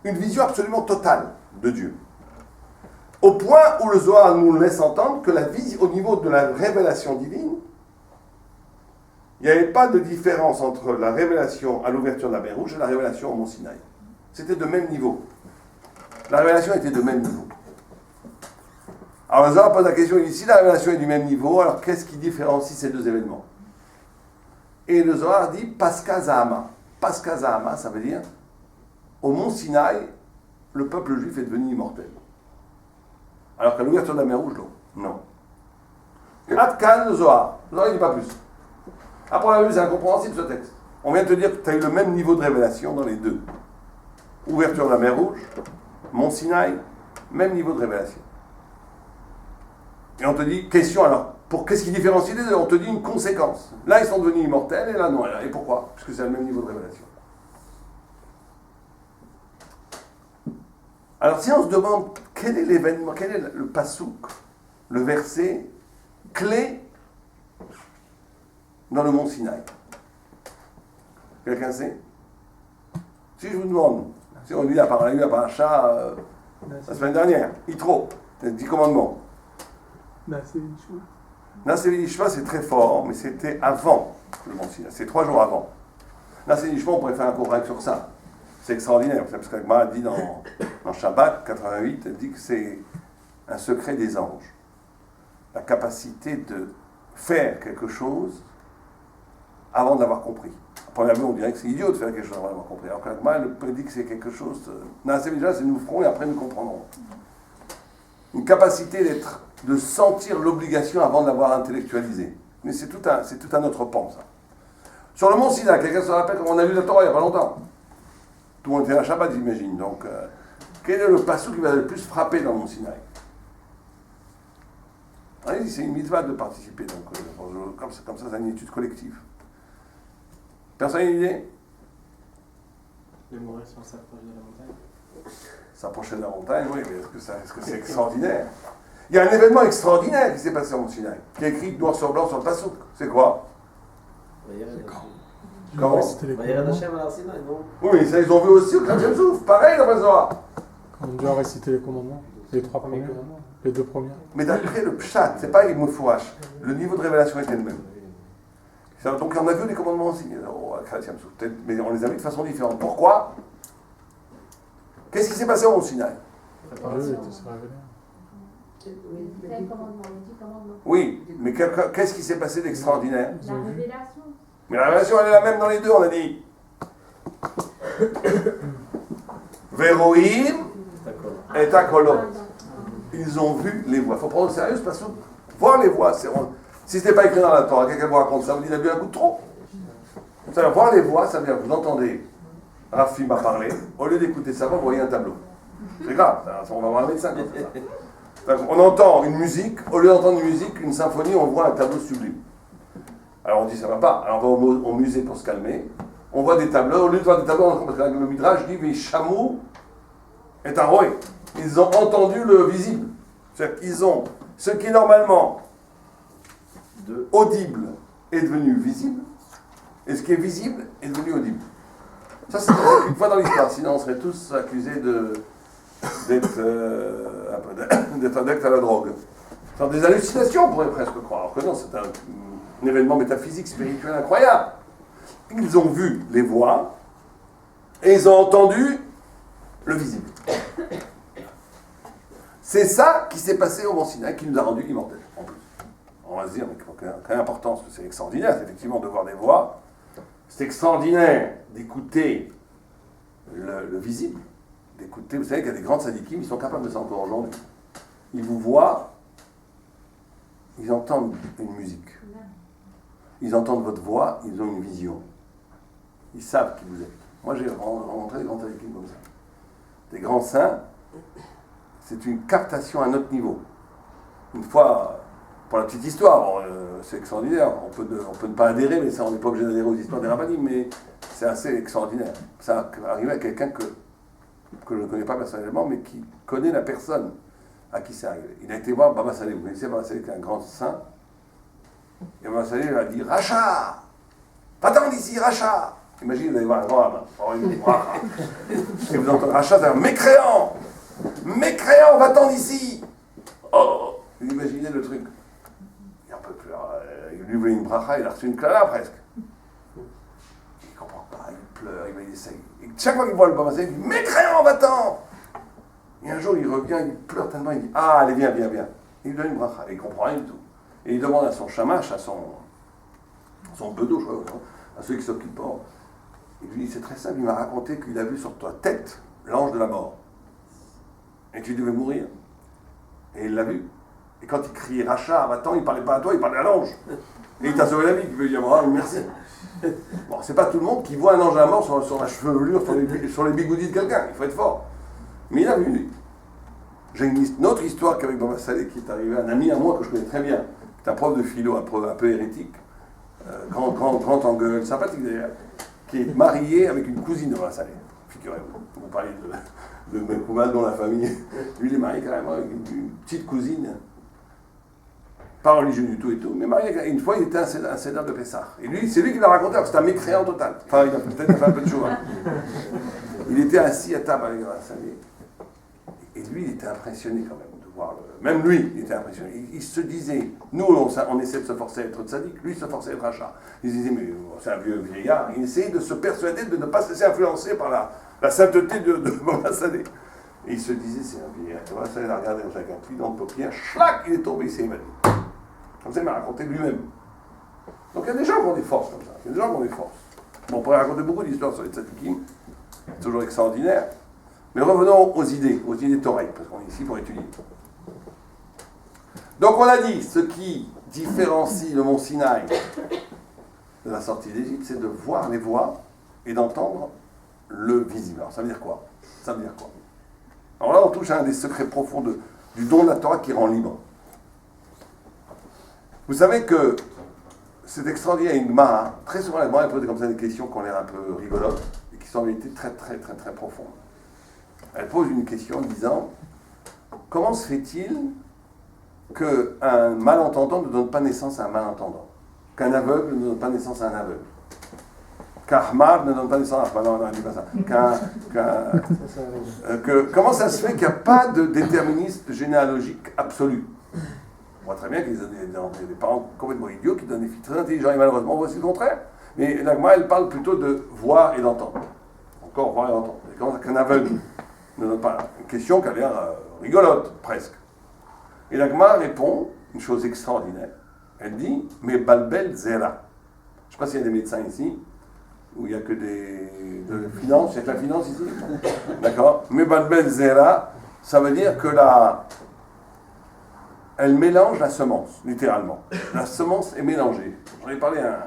Une vision absolument totale de Dieu. Au point où le Zohar nous laisse entendre que au niveau de la révélation divine, il n'y avait pas de différence entre la révélation à l'ouverture de la mer Rouge et la révélation au Mont Sinaï. C'était de même niveau. La révélation était de même niveau. Alors le Zohar pose la question, ici la révélation est du même niveau, alors qu'est-ce qui différencie ces deux événements? Et le Zohar dit Pascha Zahama. Pascha Zahama, ça veut dire au Mont Sinaï, le peuple juif est devenu immortel. Alors qu'à l'ouverture de la mer Rouge, non. Atkan, le Zohar. Le Zohar, il ne dit pas plus. Après, on a vu, c'est incompréhensible ce texte. On vient de te dire que tu as eu le même niveau de révélation dans les deux. Ouverture de la mer Rouge, Mont Sinaï, même niveau de révélation. Et on te dit, question alors, Qu'est-ce qui différencie les deux? On te dit une conséquence. Là, ils sont devenus immortels, et là, non. Et pourquoi? Parce que c'est le même niveau de révélation. Alors, si on se demande quel est l'événement, quel est le pasouk, le verset clé dans le mont Sinaï. Quelqu'un sait? Si je vous demande, si on lit la paracha la semaine dernière, Yitro, les 10 commandements. Naaseh v'nishma, c'est très fort, mais c'était avant le mont Sinaï, c'est 3 jours avant. Naaseh v'nishma, on pourrait faire un cours sur ça. C'est extraordinaire, parce que Gemara dit dans Shabbat 88, elle dit que c'est un secret des anges. La capacité de faire quelque chose avant de l'avoir compris. À première vue, on dirait que c'est idiot de faire quelque chose avant d'avoir compris. Alors que Gemara, elle dit que c'est quelque chose. Naaseh v'nishma, c'est nous ferons et après nous comprendrons. Une capacité de sentir l'obligation avant de l'avoir intellectualisé. Mais c'est tout un autre pan, ça. Sur le mont Sinaï, quelqu'un se rappelle comment on a lu la Torah il n'y a pas longtemps. Tout le monde était à Shabbat, j'imagine. Donc, quel est le passage qui va le plus frapper dans le mont Sinaï? Allez, c'est une mitzvah de participer, donc, comme ça, c'est une étude collective. Personne n'a une idée? De mourir sans s'approcher de la montagne. S'approcher de la montagne, oui, mais est-ce que c'est extraordinaire? Il y a un événement extraordinaire qui s'est passé au mont Sinaï, qui est écrit noir sur blanc sur le passouk. C'est quoi? Comment? Oui, mais ça, ils ont vu aussi au 4e souffle. Pareil, dans le Zohar. Quand on doit réciter les commandements, les 3 premiers, les 2 premiers. Mais d'après le pshat, c'est pas Moufouach. Le niveau de révélation était le même. Donc on a vu les commandements aussi au 4e souffle. Mais on les a vus de façon différente. Pourquoi? Qu'est-ce qui s'est passé au mont Sinaï? Oui, mais qu'est-ce qui s'est passé d'extraordinaire? La révélation. Mais la révélation, elle est la même dans les deux, on a dit. Véroïm et Takolot. Ils ont vu les voix. Il faut prendre au sérieux, parce que voir les voix, si ce n'est pas écrit dans la Torah, quelqu'un vous raconte ça, vous dites, il a bu un coup de trop. C'est-à-dire, voir les voix, ça veut dire que vous entendez Rafi m'a parlé, au lieu d'écouter sa voix, vous voyez un tableau. C'est grave, on va voir un médecin quand ça. On entend une musique, au lieu d'entendre une musique, une symphonie, on voit un tableau sublime. Alors on dit ça va pas, alors on va au musée pour se calmer, on voit des tableaux, au lieu de voir des tableaux, parce que le Midrash dit, mais Chamou est un roi. Ils ont entendu le visible. C'est-à-dire qu'ils ont, ce qui est normalement audible est devenu visible, et ce qui est visible est devenu audible. Ça c'est une fois dans l'histoire, sinon on serait tous accusés d'être addicts à la drogue. C'est des hallucinations, on pourrait presque croire. Alors que non, c'est un événement métaphysique, spirituel incroyable. Ils ont vu les voix et ils ont entendu le visible. C'est ça qui s'est passé au mont Sinaï qui nous a rendus immortels, en plus. On va se dire, mais quelle importance, c'est extraordinaire, c'est effectivement de voir des voix. C'est extraordinaire d'écouter le visible, d'écouter, vous savez qu'il y a des grands sadikim, ils sont capables de ça encore aujourd'hui. Ils vous voient, ils entendent une musique. Ils entendent votre voix, ils ont une vision. Ils savent qui vous êtes. Moi, j'ai rencontré des grands sadikim comme ça. Des grands saints, c'est une captation à un autre niveau. Une fois, pour la petite histoire, c'est extraordinaire, on peut ne pas adhérer, mais ça, on n'est pas obligé d'adhérer aux histoires des rabbinim, mais c'est assez extraordinaire. Ça arrive à quelqu'un que je ne connais pas personnellement, mais qui connaît la personne à qui c'est arrivé. Il a été voir Baba Saleh, vous connaissez Baba Saleh, qui est un grand saint, et Baba Saleh lui a dit « Racha, va-t'en d'ici, Racha !» Imagine, vous allez voir un grand homme, et vous entendez Racha, c'est un mécréant, mécréant, va-t'en d'ici. Oh, vous imaginez le truc. Il en peut plus. Il lui voulait une bracha, il a reçu une clala presque. Il ne comprend pas, il pleure, il essaye. Et chaque fois qu'il voit le Baba Saleh, il dit mécréant, va-t'en. Et un jour, il revient, il pleure tellement, il dit ah, allez, viens. Et il lui donne une bracha, et il ne comprend rien du tout. Et il demande à son chamash, à son bedeau, je crois, à ceux qui s'occupent. Il lui dit c'est très simple, il m'a raconté qu'il a vu sur ta tête l'ange de la mort. Et que tu devais mourir. Et il l'a vu. Et quand il criait Racha, va-t'en, il ne parlait pas à toi, il parlait à l'ange. Et il t'a sauvé la vie, tu peux lui dire merci. Bon, c'est pas tout le monde qui voit un ange de la mort sur la chevelure, sur les bigoudis de quelqu'un, il faut être fort. Mais il a vu, lui. J'ai une autre histoire qu'avec Baba Saleh qui est arrivé, un ami à moi que je connais très bien, C'est un prof de philo, un peu hérétique, grand en gueule, sympathique d'ailleurs, qui est marié avec une cousine de Salé. Figurez-vous. Vous parlez de Mekoumal dans la famille. Lui, il est marié carrément avec une petite cousine. Pas religieux du tout et tout, mais marié avec, une fois, il était un Seder de Pessah. Et lui, c'est lui qui l'a raconté, alors que c'est un mécréant total. Enfin, il a peut-être fait un peu de choses. Il était assis à table avec Salé. Et lui, il était impressionné quand même de voir Même lui, il était impressionné. Il se disait, nous, on essaie de se forcer à être tzaddik, lui, il se forçait à être rachat. Il se disait, mais c'est un vieux vieillard. Il essayait de se persuader de ne pas se laisser influencer par la sainteté de Baba Salé. Et il se disait, c'est un vieillard. Et Baba Salé l'a regardé avec un puits dans le paupière, schlac, il est tombé, il s'est évadé. Comme ça, il m'a raconté lui-même. Donc il y a des gens qui ont des forces comme ça. Il y a des gens qui ont des forces. Bon, on pourrait raconter beaucoup d'histoires sur les tzaddikim. C'est toujours extraordinaire. Mais revenons aux idées théoriques, parce qu'on est ici pour étudier. Donc on a dit, ce qui différencie le mont Sinaï de la sortie d'Égypte, c'est de voir les voix et d'entendre le visible. Alors ça veut dire quoi? Alors là, on touche à un des secrets profonds du don de la Torah qui rend libre. Vous savez que c'est extraordinaire, une Gemara, très souvent la Gemara pose comme ça des questions qui ont l'air un peu rigolotes et qui sont en réalité très très très très profondes. Elle pose une question en disant, comment se fait-il qu'un malentendant ne donne pas naissance à un malentendant? Qu'un aveugle ne donne pas naissance à un aveugle? Qu'un Ahmad ne donne pas naissance à un Ahmad? Non, dis pas ça. Comment ça se fait qu'il n'y a pas de déterminisme généalogique absolu? On voit très bien qu'il y a des parents complètement idiots qui donnent des filles très intelligents et malheureusement, voici le contraire. Mais la Gemara, elle parle plutôt de voir et d'entendre. Encore voir et entendre. Et comment qu'un aveugle ne donne pas une question qui a l'air rigolote, presque. Et la Gemara répond une chose extraordinaire. Elle dit, mais balbel zera. Je ne sais pas s'il y a des médecins ici, où il n'y a que de finance. Il y a que la finance ici. D'accord? Mais balbel zera, ça veut dire que elle mélange la semence, littéralement. La semence est mélangée. J'en ai parlé à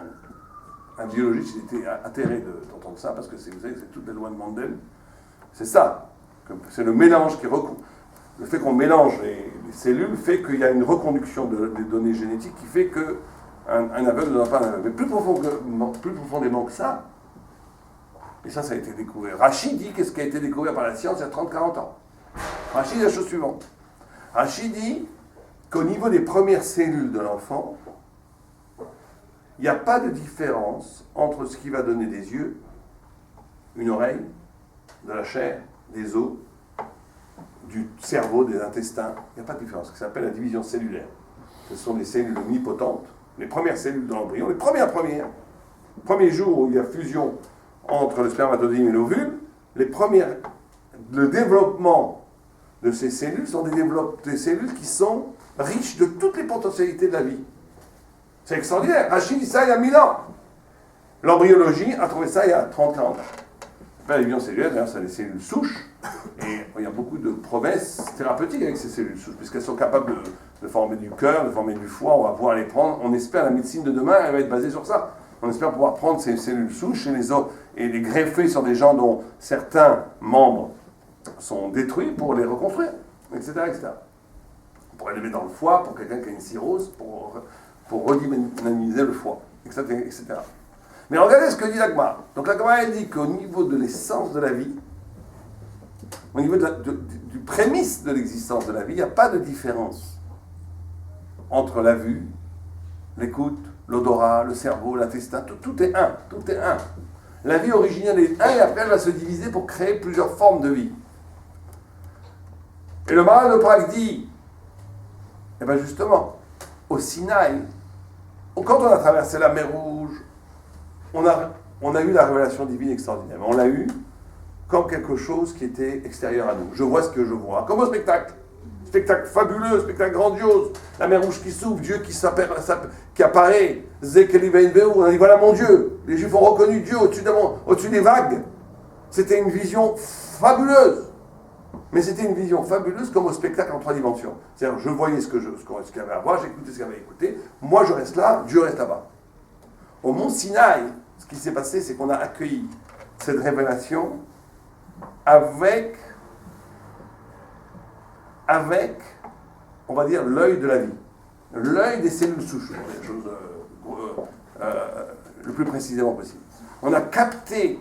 un biologiste, il était atterré d'entendre ça, parce que vous savez, c'est toutes les lois de Mendel. C'est ça. C'est le mélange qui recouvre. Le fait qu'on mélange les cellules fait qu'il y a une reconduction des données génétiques qui fait qu'un aveugle ne donne pas un aveugle. Mais plus profondément que ça, et ça a été découvert. Rachid dit qu'est-ce qui a été découvert par la science il y a 30-40 ans. Rachid dit la chose suivante. Rachid dit qu'au niveau des premières cellules de l'enfant, il n'y a pas de différence entre ce qui va donner des yeux, une oreille, de la chair, des os, du cerveau, des intestins. Il n'y a pas de différence. Ce qui s'appelle la division cellulaire. Ce sont des cellules omnipotentes, les premières cellules de l'embryon, les premiers jours où il y a fusion entre le spermatozoïde et l'ovule, le développement de ces cellules sont des cellules qui sont riches de toutes les potentialités de la vie. C'est extraordinaire. Rachid dit ça il y a 1000 ans. L'embryologie a trouvé ça il y a 30-40 ans. La division cellulaire, d'ailleurs, c'est des cellules souches. Et il y a beaucoup de promesses thérapeutiques avec ces cellules souches, puisqu'elles sont capables de former du cœur, de former du foie. On va pouvoir les prendre. On espère la médecine de demain, elle va être basée sur ça. On espère pouvoir prendre ces cellules souches et les greffer sur des gens dont certains membres sont détruits pour les reconstruire, etc. On pourrait les mettre dans le foie pour quelqu'un qui a une cirrhose, pour redynamiser le foie, etc. Mais regardez ce que dit la Gemara. Donc la Gemara, elle dit qu'au niveau de l'essence de la vie, au niveau du prémisse de l'existence de la vie, il n'y a pas de différence entre la vue, l'écoute, l'odorat, le cerveau, l'intestin. Tout est un. La vie originelle est un et après elle va se diviser pour créer plusieurs formes de vie. Et le Maharal de Prague dit, eh bien justement, au Sinaï, quand on a traversé la mer Rouge, on a eu la révélation divine extraordinaire. On l'a eu comme quelque chose qui était extérieur à nous. Je vois ce que je vois, comme au spectacle. Spectacle fabuleux, spectacle grandiose. La mer Rouge qui s'ouvre, Dieu qui apparaît. On a dit, voilà mon Dieu. Les Juifs ont reconnu Dieu au-dessus des vagues. C'était une vision fabuleuse. Mais c'était une vision fabuleuse comme au spectacle en 3 dimensions. C'est-à-dire, je voyais ce qu'il y avait à voir, j'écoutais ce qu'il y avait à écouter. Moi, je reste là, Dieu reste là-bas. Au mont Sinaï, ce qui s'est passé, c'est qu'on a accueilli cette révélation avec, on va dire, l'œil de la vie. l'œil des cellules souches, pour les choses le plus précisément possible. On a capté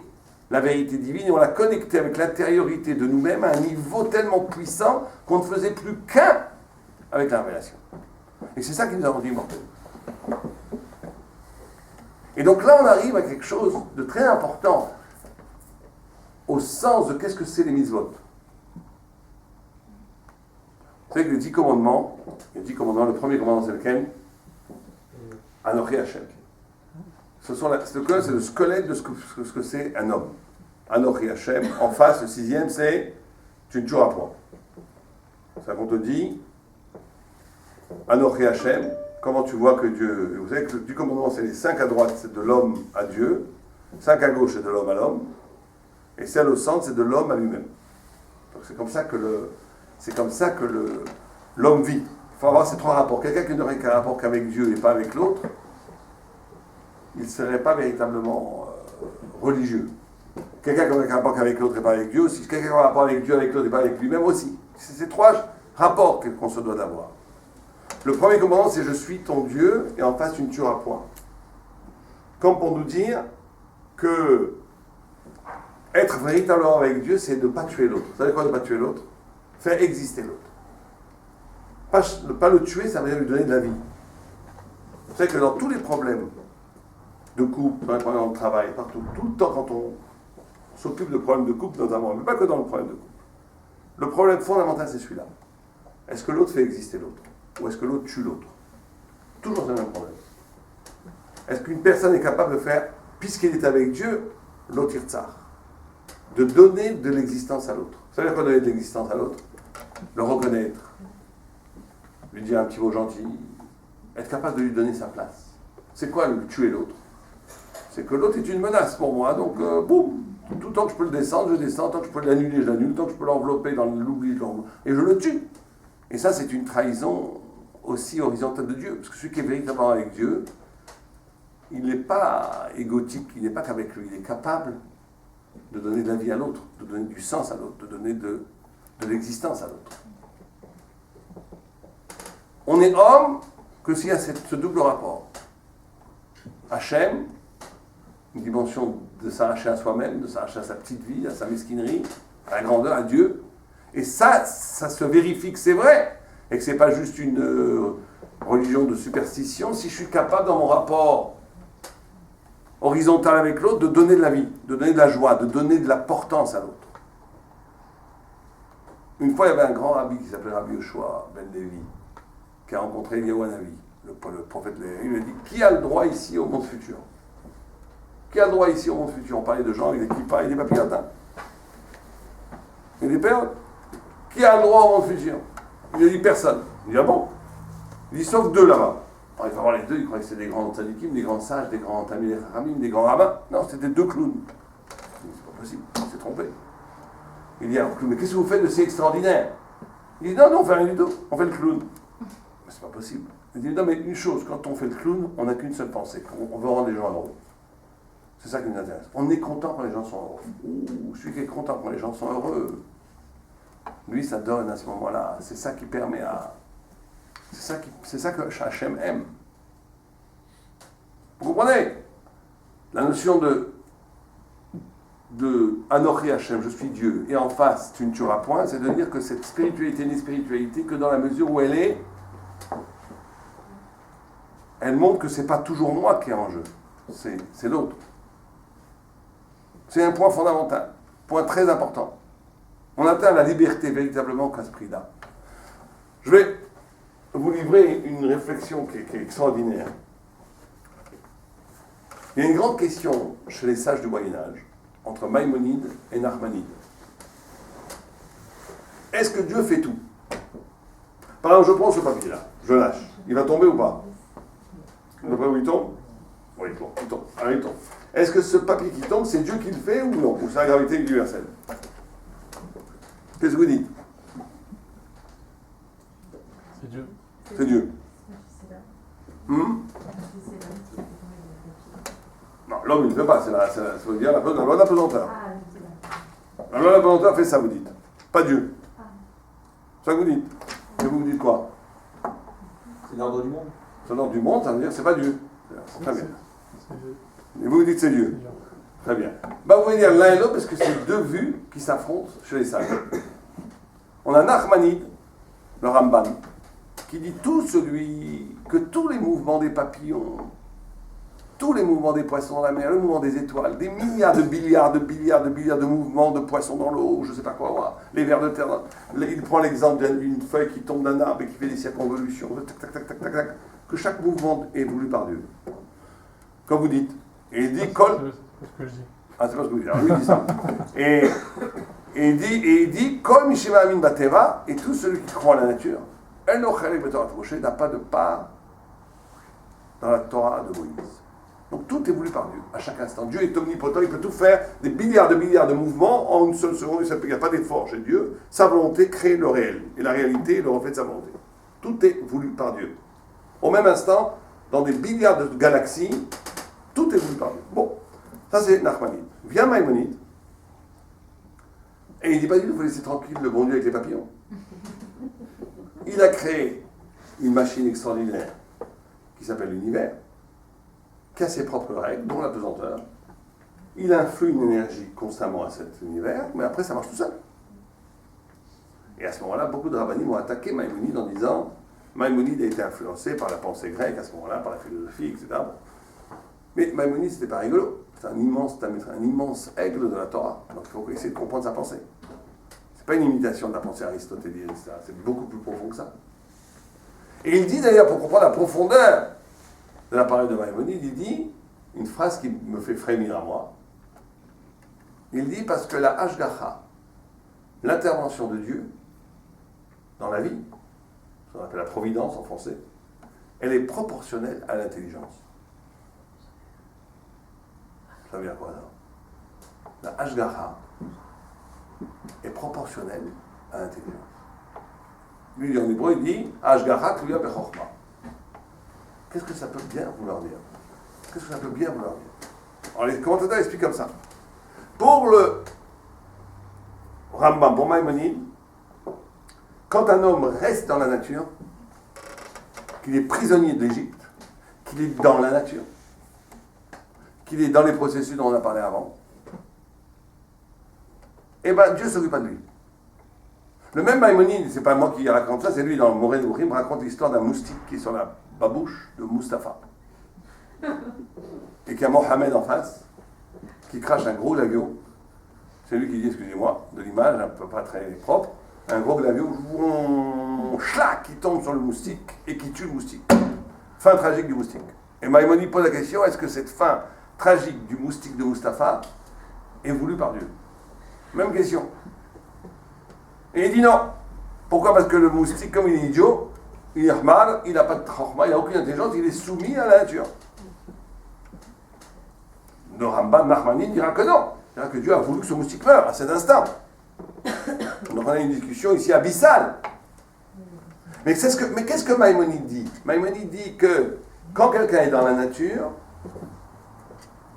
la vérité divine et on l'a connectée avec l'intériorité de nous-mêmes à un niveau tellement puissant qu'on ne faisait plus qu'un avec la révélation. Et c'est ça qui nous a rendu immortels. Et donc là, on arrive à quelque chose de très important au sens de qu'est-ce que c'est les mitzvot. Vous savez que les 10 commandements, le premier commandement c'est lequel? Anochi Hashem. C'est le squelette de ce que c'est un homme. Anochi Hashem. En face, le 6e, c'est tu ne tueras point. C'est qu'on te dit Anochi Hashem. Comment tu vois que Dieu. Vous savez que le 10 commandements, c'est les 5 à droite, c'est de l'homme à Dieu. 5 à gauche, c'est de l'homme à l'homme. Et celle au centre, c'est de l'homme à lui-même. Donc c'est comme ça que l'homme vit. Il faut avoir ces 3 rapports. Quelqu'un qui n'aurait qu'un rapport qu'avec Dieu et pas avec l'autre, il ne serait pas véritablement religieux. Quelqu'un qui aurait qu'un rapport qu'avec l'autre et pas avec Dieu aussi. Quelqu'un qui a un rapport avec Dieu, avec l'autre et pas avec lui-même aussi. C'est ces 3 rapports qu'on se doit d'avoir. Le premier commandement, c'est « Je suis ton Dieu » et en face, tu ne tueras point. Comme pour nous dire que être véritablement avec Dieu, c'est de ne pas tuer l'autre. Vous savez quoi, de ne pas tuer l'autre? Faire exister l'autre. Pas le tuer, ça veut dire lui donner de la vie. Vous savez que dans tous les problèmes de couple, dans les problèmes de travail, partout, tout le temps quand on s'occupe de problèmes de couple, notamment, mais pas que dans le problème de couple, le problème fondamental, c'est celui-là. Est-ce que l'autre fait exister l'autre? Ou est-ce que l'autre tue l'autre? Toujours le même problème. Est-ce qu'une personne est capable de faire, puisqu'il est avec Dieu, l'autre tsar, de donner de l'existence à l'autre? Vous savez quoi donner de l'existence à l'autre? Le reconnaître, lui dire un petit mot gentil, être capable de lui donner sa place. C'est quoi le tuer l'autre? C'est que l'autre est une menace pour moi, donc boum, tout le temps que je peux le descendre, je descends, tant que je peux l'annuler, je l'annule, tant que je peux l'envelopper dans l'oubli, et je le tue. Et ça, c'est une trahison aussi horizontale de Dieu, parce que celui qui est véritablement avec Dieu, il n'est pas égotique, il n'est pas qu'avec lui, il est capable de donner de la vie à l'autre, de donner du sens à l'autre, de donner de l'existence à l'autre. On est homme que s'il y a ce double rapport. Hachem, une dimension de s'arracher à soi-même, de s'arracher à sa petite vie, à sa mesquinerie, à la grandeur, à Dieu. Et ça se vérifie que c'est vrai, et que ce n'est pas juste une religion de superstition, si je suis capable dans mon rapport horizontal avec l'autre de donner de la vie, de donner de la joie, de donner de la portance à l'autre. Une fois, il y avait un grand rabbi qui s'appelait Rabbi Yoshua Ben Levi, qui a rencontré Eliyahu Hanavi, le prophète. Il lui a dit « Qui a le droit ici au monde futur ?» Qui a le droit ici au monde futur? On parlait de gens avec des kippas et des papillotes. Et des perles. Qui a le droit au monde futur? Il a dit personne. Il dit ah bon? Il dit sauf 2 là-bas. Alors il va voir les 2, il croyait que c'était des grands tzadikim, des grands sages, des grands tamil ramim, des grands rabbins. Non, c'était 2 clowns. C'est pas possible, il s'est trompé. Il dit alors, mais qu'est-ce que vous faites de si extraordinaire? Il dit non, on fait rien du tout, on fait le clown. Mais c'est pas possible. Il dit non, mais une chose, quand on fait le clown, on n'a qu'une seule pensée, on veut rendre les gens heureux. C'est ça qui nous intéresse. On est content quand les gens sont heureux. Ouh, celui qui est content quand les gens sont heureux, lui, ça donne à ce moment-là. C'est ça qui permet à... C'est ça que Hachem aime. Vous comprenez? La notion de Anochi Hachem, je suis Dieu, et en face, tu ne tueras point, c'est de dire que cette spiritualité n'est spiritualité que dans la mesure où elle montre que ce n'est pas toujours moi qui est en jeu, c'est l'autre. C'est un point fondamental, point très important. On atteint la liberté véritablement qu'à ce prix-là. Je vais vous livrer une réflexion qui est extraordinaire. Il y a une grande question chez les sages du Moyen-Âge, entre Maïmonide et Nachmanide. Est-ce que Dieu fait tout? Par exemple, je prends ce papier-là, je lâche. Il va tomber ou pas? Vous ne savez pas où il tombe? Oui, il tombe. Ah, il tombe. Est-ce que ce papier qui tombe, c'est Dieu qui le fait ou non? Ou c'est la gravité universelle? Qu'est-ce que vous dites? C'est Dieu. C'est Dieu. Non, l'homme il ne le fait pas, ça veut dire la loi de la pesanteur. La loi de la pesanteur fait ça, vous dites. Pas Dieu. Ça que vous dites. Et vous dites quoi? C'est l'ordre du monde. C'est l'ordre du monde, ça veut dire c'est pas Dieu. Très bien. C'est Et vous dites c'est Dieu. Dieu. Très bien. Bah, vous voyez dire l'un et l'autre parce que c'est deux vues qui s'affrontent chez les sages. On a Nachmanide, le Ramban, qui dit que tous les mouvements des papillons, tous les mouvements des poissons dans la mer, le mouvement des étoiles, des milliards de mouvements de poissons dans l'eau, je ne sais pas quoi, les vers de terre. Il prend l'exemple d'une feuille qui tombe d'un arbre et qui fait des circonvolutions, tac, tac, tac, tac, tac, que chaque mouvement est voulu par Dieu. Comme vous dites. Et il dit, C'est ce que je dis. ah, c'est pas ce que vous dites. Alors, lui, il dit ça. Et il dit, Kol Mishima Amin Bateva, et tout celui qui croit en la nature, El Nochelek Betorat Moshe n'a pas de part dans la Torah de Moïse. Donc tout est voulu par Dieu, à chaque instant. Dieu est omnipotent, il peut tout faire, des milliards de mouvements en une seule seconde, il n'y a pas d'effort chez Dieu. Sa volonté crée le réel, et la réalité est le reflet de sa volonté. Tout est voulu par Dieu. Au même instant, dans des milliards de galaxies, tout est voulu par Dieu. Bon, ça c'est Nachmanide. Vient Maïmonide, et il dit pas du tout, il faut laisser tranquille le bon Dieu avec les papillons. Il a créé une machine extraordinaire qui s'appelle l'univers, qui a ses propres règles, dont la pesanteur. Il influe une énergie constamment à cet univers, mais après ça marche tout seul. Et à ce moment-là, beaucoup de rabbinim ont attaqué Maïmonide en disant Maïmonide a été influencé par la pensée grecque à ce moment-là, par la philosophie, etc. Mais Maïmonide, c'était pas rigolo. C'est un immense aigle de la Torah. Donc il faut essayer de comprendre sa pensée. C'est pas une imitation de la pensée aristotélien, etc. C'est beaucoup plus profond que ça. Et il dit d'ailleurs, pour comprendre la profondeur de la parole de Maïmonide, il dit une phrase qui me fait frémir à moi. Il dit parce que la Hashgacha, l'intervention de Dieu dans la vie, ce qu'on appelle la providence en français, elle est proportionnelle à l'intelligence. Ça veut dire quoi ça? La Hashgacha est proportionnelle à l'intelligence. Lui en hébreu il dit Hashgacha tluya bechorma. Qu'est-ce que ça peut bien vouloir dire? Qu'est-ce que ça peut bien vouloir dire? Alors les commentateurs expliquent comme ça. Pour le Rambam, pour Maïmonide, quand un homme reste dans la nature, qu'il est prisonnier de l'Égypte, qu'il est dans la nature, qu'il est dans les processus dont on a parlé avant, eh bien Dieu ne s'occupe pas de lui. Le même Maïmonide, c'est pas moi qui raconte ça, c'est lui dans le Moré Nevuchim, raconte l'histoire d'un moustique qui est sur la babouche de Mustapha. Et qu'il y a Mohamed en face, qui crache un gros glavio. C'est lui qui dit, excusez-moi, de l'image, un peu pas très propre, un gros glavio, chlac, qui tombe sur le moustique et qui tue le moustique. Fin tragique du moustique. Et Maïmonide pose la question, est-ce que cette fin tragique du moustique de Mustapha est voulue par Dieu? Même question. Et il dit non. Pourquoi? Parce que le moustique, comme il est idiot, il est mal, il n'a pas de chorma, il n'a aucune intelligence, il est soumis à la nature. Le Ramban Nachmanide dira que non. Il dira que Dieu a voulu que ce moustique meure à cet instant. Donc on a une discussion ici abyssale. Mais qu'est-ce que Maïmonide dit? Maïmonide dit que quand quelqu'un est dans la nature,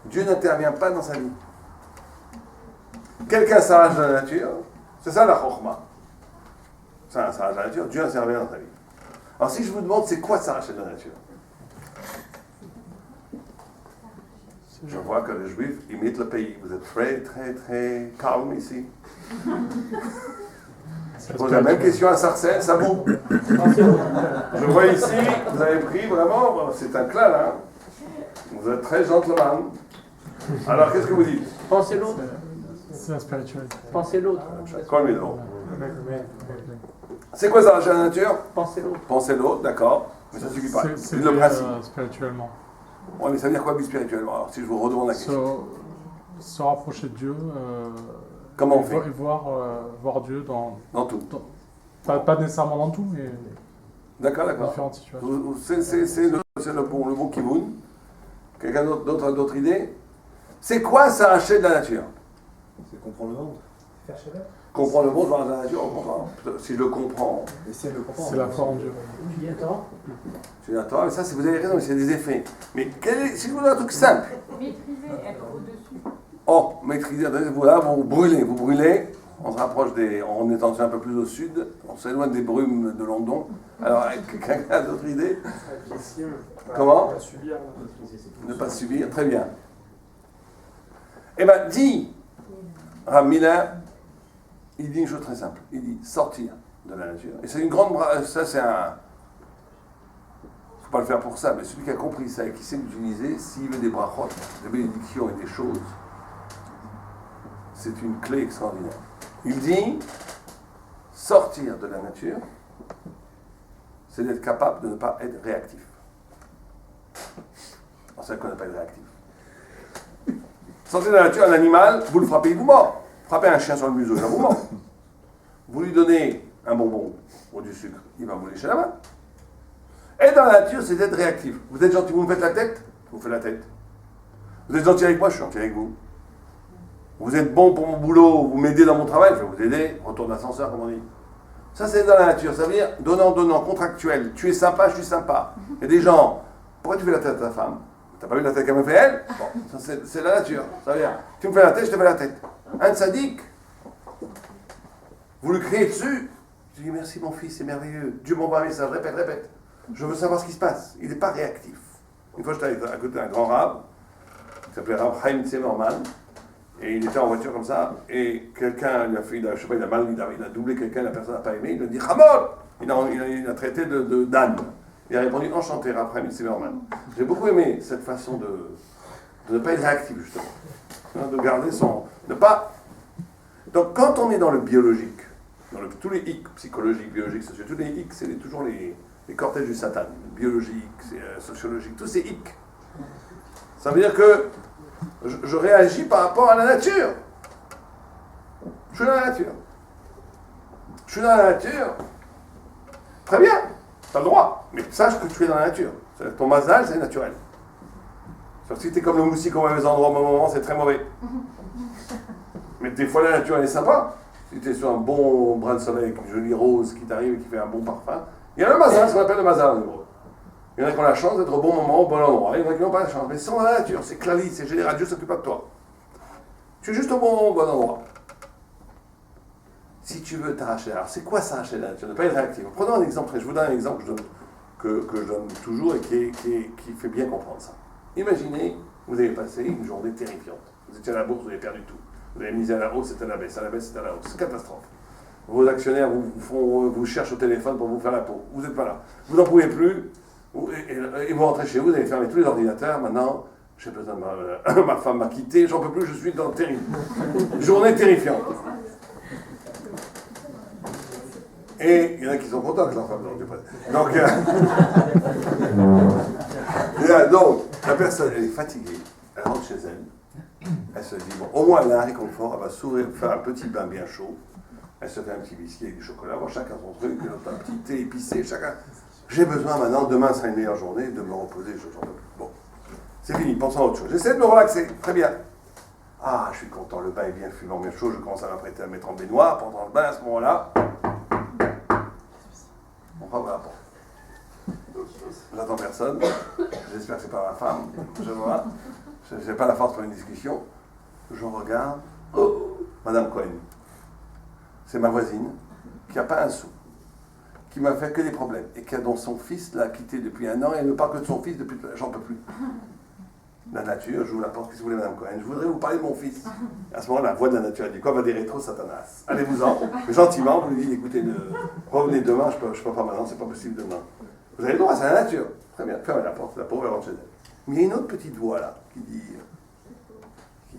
Dieu n'intervient pas dans sa vie. Quelqu'un s'arrache de la nature, c'est ça la chorma. Ça s'arrache de la nature, Dieu intervient dans sa vie. Alors si je vous demande c'est quoi s'arracher de la nature? Je vois que les Juifs imitent le pays. Vous êtes très, très, très calme ici. Je pose la même question à Sarcelles, ça boue. Je vois ici, vous avez pris vraiment, c'est un clan là. Vous êtes très gentleman. Alors qu'est-ce que vous dites? Pensez l'autre. C'est la spiritualité. Pensez l'autre. Calmez l'autre. C'est quoi s'arracher de la nature? Pensez l'autre. Penser l'autre, d'accord. Mais ça ne suffit pas. C'est le principe. spirituellement. Ouais, mais ça veut dire quoi, but spirituellement? Alors si je vous redemande la question. Se rapprocher de Dieu. Comment on fait? Et voir Dieu Dans tout. Pas nécessairement dans tout, mais D'accord, d'accord. différentes situations. C'est le bon kivoun. Quelqu'un d'autre idée? C'est quoi s'arracher de la nature? C'est comprendre le monde. Faire chez Comprendre le monde, voir la nature, on comprend. Si je le comprends, Essayer de le comprendre. C'est la foi en Dieu. Tu dis attends. c'est la Torah, mais ça, vous avez raison, mais c'est des effets. Mais si je vous donne un truc simple, Maîtriser, être au-dessus. maîtriser, voilà, vous brûlez, On se rapproche on est un peu plus au sud, on s'éloigne des brumes de London. Alors, quelqu'un a d'autres idées? Comment? Ne pas subir, très bien. Eh bien, dit Rav Miller, il dit une chose très simple. Il dit sortir de la nature. Et c'est une grande... Ça, c'est un... Il ne faut pas le faire pour ça, mais celui qui a compris ça et qui sait l'utiliser, s'il veut des brachot, des bénédictions et des choses, c'est une clé extraordinaire. Il dit sortir de la nature, c'est d'être capable de ne pas être réactif. On sait qu'on ne pas être réactif. Sortir de la nature, un animal, vous le frappez, il vous mord. Frappez un chien sur le museau, il va vous mordre. Vous lui donnez un bonbon ou du sucre, il va vous lécher la main. Être dans la nature, c'est d'être réactif. Vous êtes gentil, vous me faites la tête, je vous fais la tête. Vous êtes gentil avec moi, je suis gentil avec vous. Vous êtes bon pour mon boulot, vous m'aidez dans mon travail, je vais vous aider. Retour d'ascenseur, comme on dit. Ça, c'est dans la nature. Ça veut dire donnant, contractuel. Tu es sympa, je suis sympa. Il y a des gens, pourquoi tu fais la tête à ta femme? T'as pas vu la tête qu'elle me fait elle? Bon, ça, c'est la nature. Ça veut dire, tu me fais la tête, je te fais la tête. Un sadique, vous le criez dessus. Je dis merci mon fils, c'est merveilleux. Dieu m'envoie un message, répète. Je veux savoir ce qui se passe. Il n'est pas réactif. Une fois, j'étais à côté d'un grand rab, qui s'appelait Rav Chaim Zimmerman. Et il était en voiture comme ça, et quelqu'un lui a fait, je sais pas, il a doublé quelqu'un, la personne n'a pas aimé, il lui a dit Hamol! Il a traité d'âne. Il a répondu enchanté, après M. Zimmerman. J'ai beaucoup aimé cette façon de ne pas être réactif, justement. De garder son. De pas. Donc, quand on est dans le biologique, tous les hic, psychologiques, biologiques, sociaux, tous les hic, c'est toujours les cortèges du Satan. Biologique, sociologique, tous ces hic. Ça veut dire que je réagis par rapport à la nature. Je suis dans la nature. Je suis dans la nature. Très bien, tu as le droit. Mais sache que tu es dans la nature. Ton mazal, c'est naturel. Sauf si tu es comme le moustique au mauvais endroit au mauvais moment, c'est très mauvais. Mais des fois, la nature, elle est sympa. Si tu es sur un bon brin de soleil, avec une jolie rose qui t'arrive et qui fait un bon parfum, il y a le mazal, ce qu'on appelle le mazal en hébreu. Il y en a qui ont la chance d'être au bon moment, au bon endroit. Il y en a qui n'ont pas la chance. Mais c'est dans la nature, c'est clali, c'est général. Dieu s'occupe pas de toi. Tu es juste au bon moment, au bon endroit. Si tu veux t'arracher, alors c'est quoi s'arracher la nature? Ne pas être réactif. Prenons un exemple. Je vous donne un exemple que je donne toujours et qui fait bien comprendre ça. Imaginez, vous avez passé une journée terrifiante. Vous étiez à la bourse, vous avez perdu tout. Vous avez misé à la hausse, c'était à la baisse. À la baisse, c'était à la hausse. C'est catastrophe. Vos actionnaires vous cherchent au téléphone pour vous faire la peau. Vous n'êtes pas là. Vous n'en pouvez plus. Et vous rentrez chez vous, vous avez fermé tous les ordinateurs, maintenant, j'ai besoin de ma femme m'a quitté, j'en peux plus, je suis dans le terrible. Journée terrifiante. Et il y en a qui sont contents que leur femme donc, donc, la personne, elle est fatiguée, elle rentre chez elle se dit, bon, au moins elle a un réconfort, elle va sourire, faire un petit bain bien chaud, elle se fait un petit biscuit avec du chocolat, bon, chacun son truc, un petit thé épicé, chacun... J'ai besoin maintenant, demain sera une meilleure journée, de me reposer, j'en peux plus. Bon, c'est fini, pensons à autre chose. J'essaie de me relaxer, très bien. Ah, je suis content, le bain est bien fumant, bien chaud, je commence à m'apprêter à me mettre en baignoire, pendant le bain, à ce moment-là, on frappe à la porte. J'attends personne, j'espère que c'est pas ma femme, je vois, je n'ai pas la force pour une discussion, je regarde, oh, Madame Cohen, c'est ma voisine, qui n'a pas un sou, qui m'a fait que des problèmes, et dont son fils l'a quitté depuis 1 an, et elle ne parle que de son fils depuis... J'en peux plus. La nature, j'ouvre la porte, qu'est-ce que vous voulez, Madame Cohen? Je voudrais vous parler de mon fils. À ce moment-là, la voix de la nature, elle dit, quoi va des rétro Satanas? Allez-vous-en. Gentiment, vous lui dites, écoutez, revenez demain, je peux pas maintenant, c'est pas possible demain. Vous avez le droit, c'est la nature. Très bien, fermez la porte, la pauvre, elle rentre chez elle. Mais il y a une autre petite voix là, qui dit,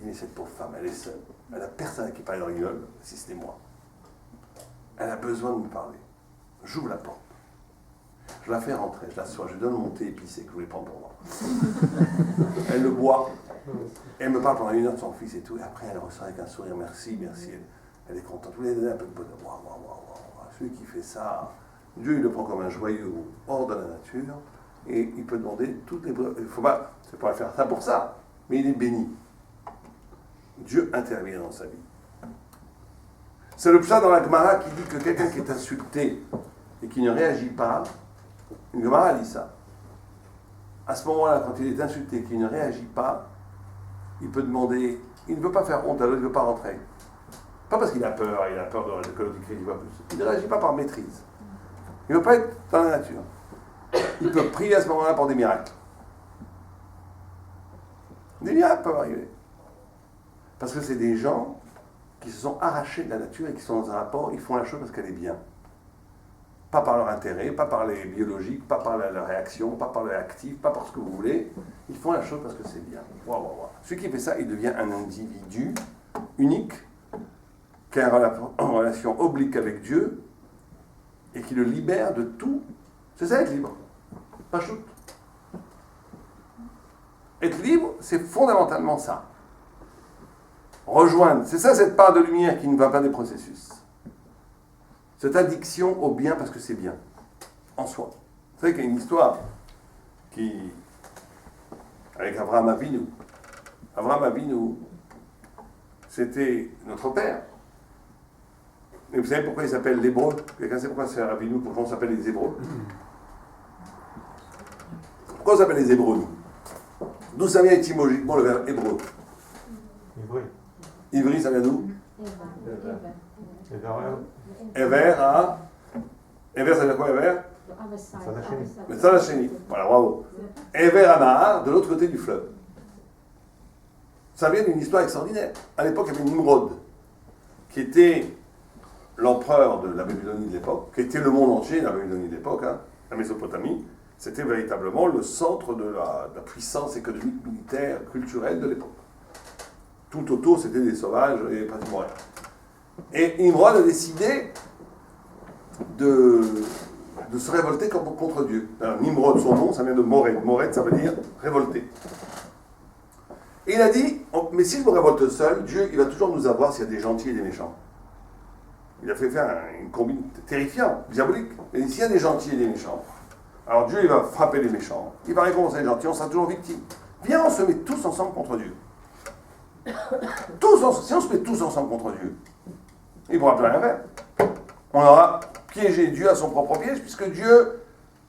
mais cette pauvre femme, elle est seule. Elle a personne à qui parler dans l'immeuble, si c'était moi. Elle a besoin de me parler. J'ouvre la porte. Je la fais rentrer, je l'assois, je lui donne mon thé épicé que je voulais prendre pour moi. Elle le boit. Elle me parle pendant 1 heure de son fils et tout. Et après, elle ressort avec un sourire. Merci, merci. Elle est contente. Vous lui avez donné un peu de bonheur. Waouh. Celui qui fait ça, Dieu, il le prend comme un joyau hors de la nature. Et il peut demander toutes les... Il faut pas... C'est pas faire ça pour ça. Mais il est béni. Dieu intervient dans sa vie. C'est le pshat dans la Gemara qui dit que quelqu'un qui est insulté et qui ne réagit pas, une Gemara dit ça. À ce moment-là, quand il est insulté et qu'il ne réagit pas, il peut demander, il ne veut pas faire honte, alors il ne veut pas rentrer. Pas parce qu'il a peur que l'autre il voit plus. Il ne réagit pas par maîtrise. Il ne veut pas être dans la nature. Il peut prier à ce moment-là pour des miracles. Des miracles peuvent arriver. Parce que c'est des gens qui se sont arrachés de la nature et qui sont dans un rapport, ils font la chose parce qu'elle est bien. Pas par leur intérêt, pas par les biologiques, pas par la réaction, pas par le réactif, pas par ce que vous voulez. Ils font la chose parce que c'est bien. Wow, wow, wow. Celui qui fait ça, il devient un individu unique, qui a une relation oblique avec Dieu et qui le libère de tout. C'est ça être libre. Pas shoot. Être libre, c'est fondamentalement ça. Rejoindre, c'est ça cette part de lumière qui ne va pas des processus. Cette addiction au bien parce que c'est bien, en soi. Vous savez qu'il y a une histoire avec Abraham Avinu. Abraham Avinu, c'était notre père. Et vous savez pourquoi il s'appelle l'hébreu? Quelqu'un sait pourquoi c'est Avinu, pourquoi on s'appelle les hébreux? Pourquoi on s'appelle les hébreux, nous? D'où ça vient étymologiquement le verbe hébreu? Ivry. Ivry, ça vient d'où? Ever. Ever, ça veut dire quoi, Ever? Sadacheni. Sadacheni. Voilà, bravo. Ever Anahar, de l'autre côté du fleuve. Ça vient d'une histoire extraordinaire. À l'époque, il y avait Nimrod, qui était l'empereur de la Babylonie de l'époque, qui était le monde entier, la Babylonie de l'époque, hein, la Mésopotamie. C'était véritablement le centre de la puissance économique, militaire, culturelle de l'époque. Tout autour, c'était des sauvages et pratiquement rien. Et Nimrod a décidé de se révolter contre Dieu. Alors, Nimrod, son nom, ça vient de Mored. Mored, ça veut dire révolter. Et il a dit, mais si je me révolte seul, Dieu, il va toujours nous avoir s'il y a des gentils et des méchants. Il a fait faire une combine terrifiante, diabolique. Et s'il y a des gentils et des méchants, alors Dieu, il va frapper les méchants, il va récompenser les gentils, on sera toujours victime. Viens, on se met tous ensemble contre Dieu. Si on se met tous ensemble contre Dieu, il ne pourra plus rien faire. On aura piégé Dieu à son propre piège, puisque Dieu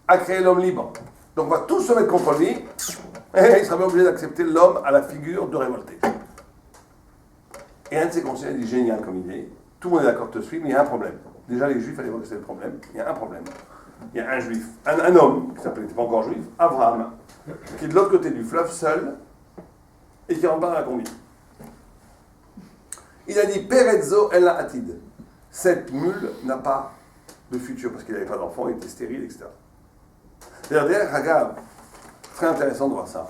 a créé l'homme libre. Donc on va tous se mettre contre lui, et il sera bien obligé d'accepter l'homme à la figure de révolté. Et un de ses conseillers dit, génial comme idée, tout le monde est d'accord de te suivre, mais il y a un problème. Déjà les juifs allaient voir que c'était le problème, il y a un problème. Il y a un juif, un homme, qui s'appelait pas encore juif, Abraham, qui est de l'autre côté du fleuve seul, et qui rentre pas dans la combine. Il a dit, Perezzo el atid. Cette mule n'a pas de futur, parce qu'il n'avait pas d'enfant, il était stérile, etc. Derrière, regarde, très intéressant de voir ça.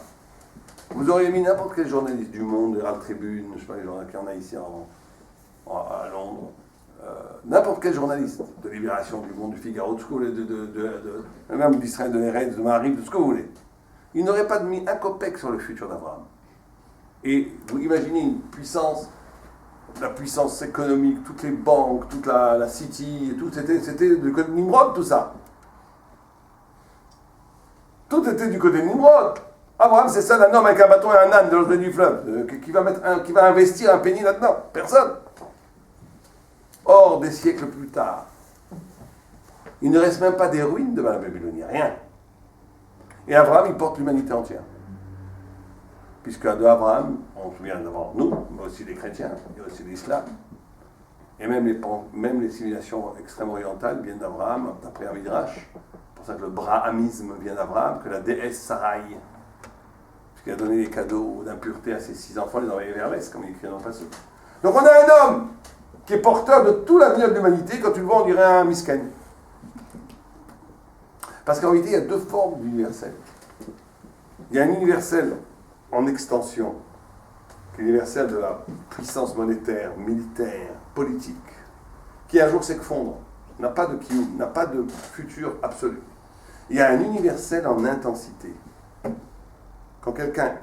Vous auriez mis n'importe quel journaliste du Monde, Herald Tribune, je ne sais pas les journalistes qu'il y en a ici à Londres, n'importe quel journaliste de Libération, du Monde, du Figaro, de ce que vous voulez, même d'Israël, de l'Eretz, de Marie, de ce que vous voulez. Il n'aurait pas mis un copec sur le futur d'Abraham. Et vous imaginez une puissance, la puissance économique, toutes les banques, toute la City, et tout, c'était du côté de Nimrod, tout ça. Tout était du côté de Nimrod. Abraham, c'est seul un homme avec un bâton et un âne de l'autre côté du fleuve, qui va investir un penny là-dedans. Personne. Or, des siècles plus tard, il ne reste même pas des ruines de la Babylonie, rien. Et Abraham, il porte l'humanité entière. Puisque de Abraham, on se souvient d'abord nous, mais aussi les chrétiens, il y a aussi l'islam. Et même les civilisations extrême-orientales viennent d'Abraham, d'après un midrash. C'est pour ça que le brahamisme vient d'Abraham, que la déesse Sarai, puisqu'il a donné des cadeaux d'impureté à ses 6 enfants, les envoyait vers l'Est, comme il écrit dans le passage. Donc on a un homme qui est porteur de tout l'avenir de l'humanité. Quand tu le vois, on dirait un misken. Parce qu'en réalité, il y a deux formes d'universel. Il y a un universel en extension, qui est l'universel de la puissance monétaire, militaire, politique, qui un jour s'effondre, n'a pas de kiyum, n'a pas de futur absolu. Il y a un universel en intensité. Quand quelqu'un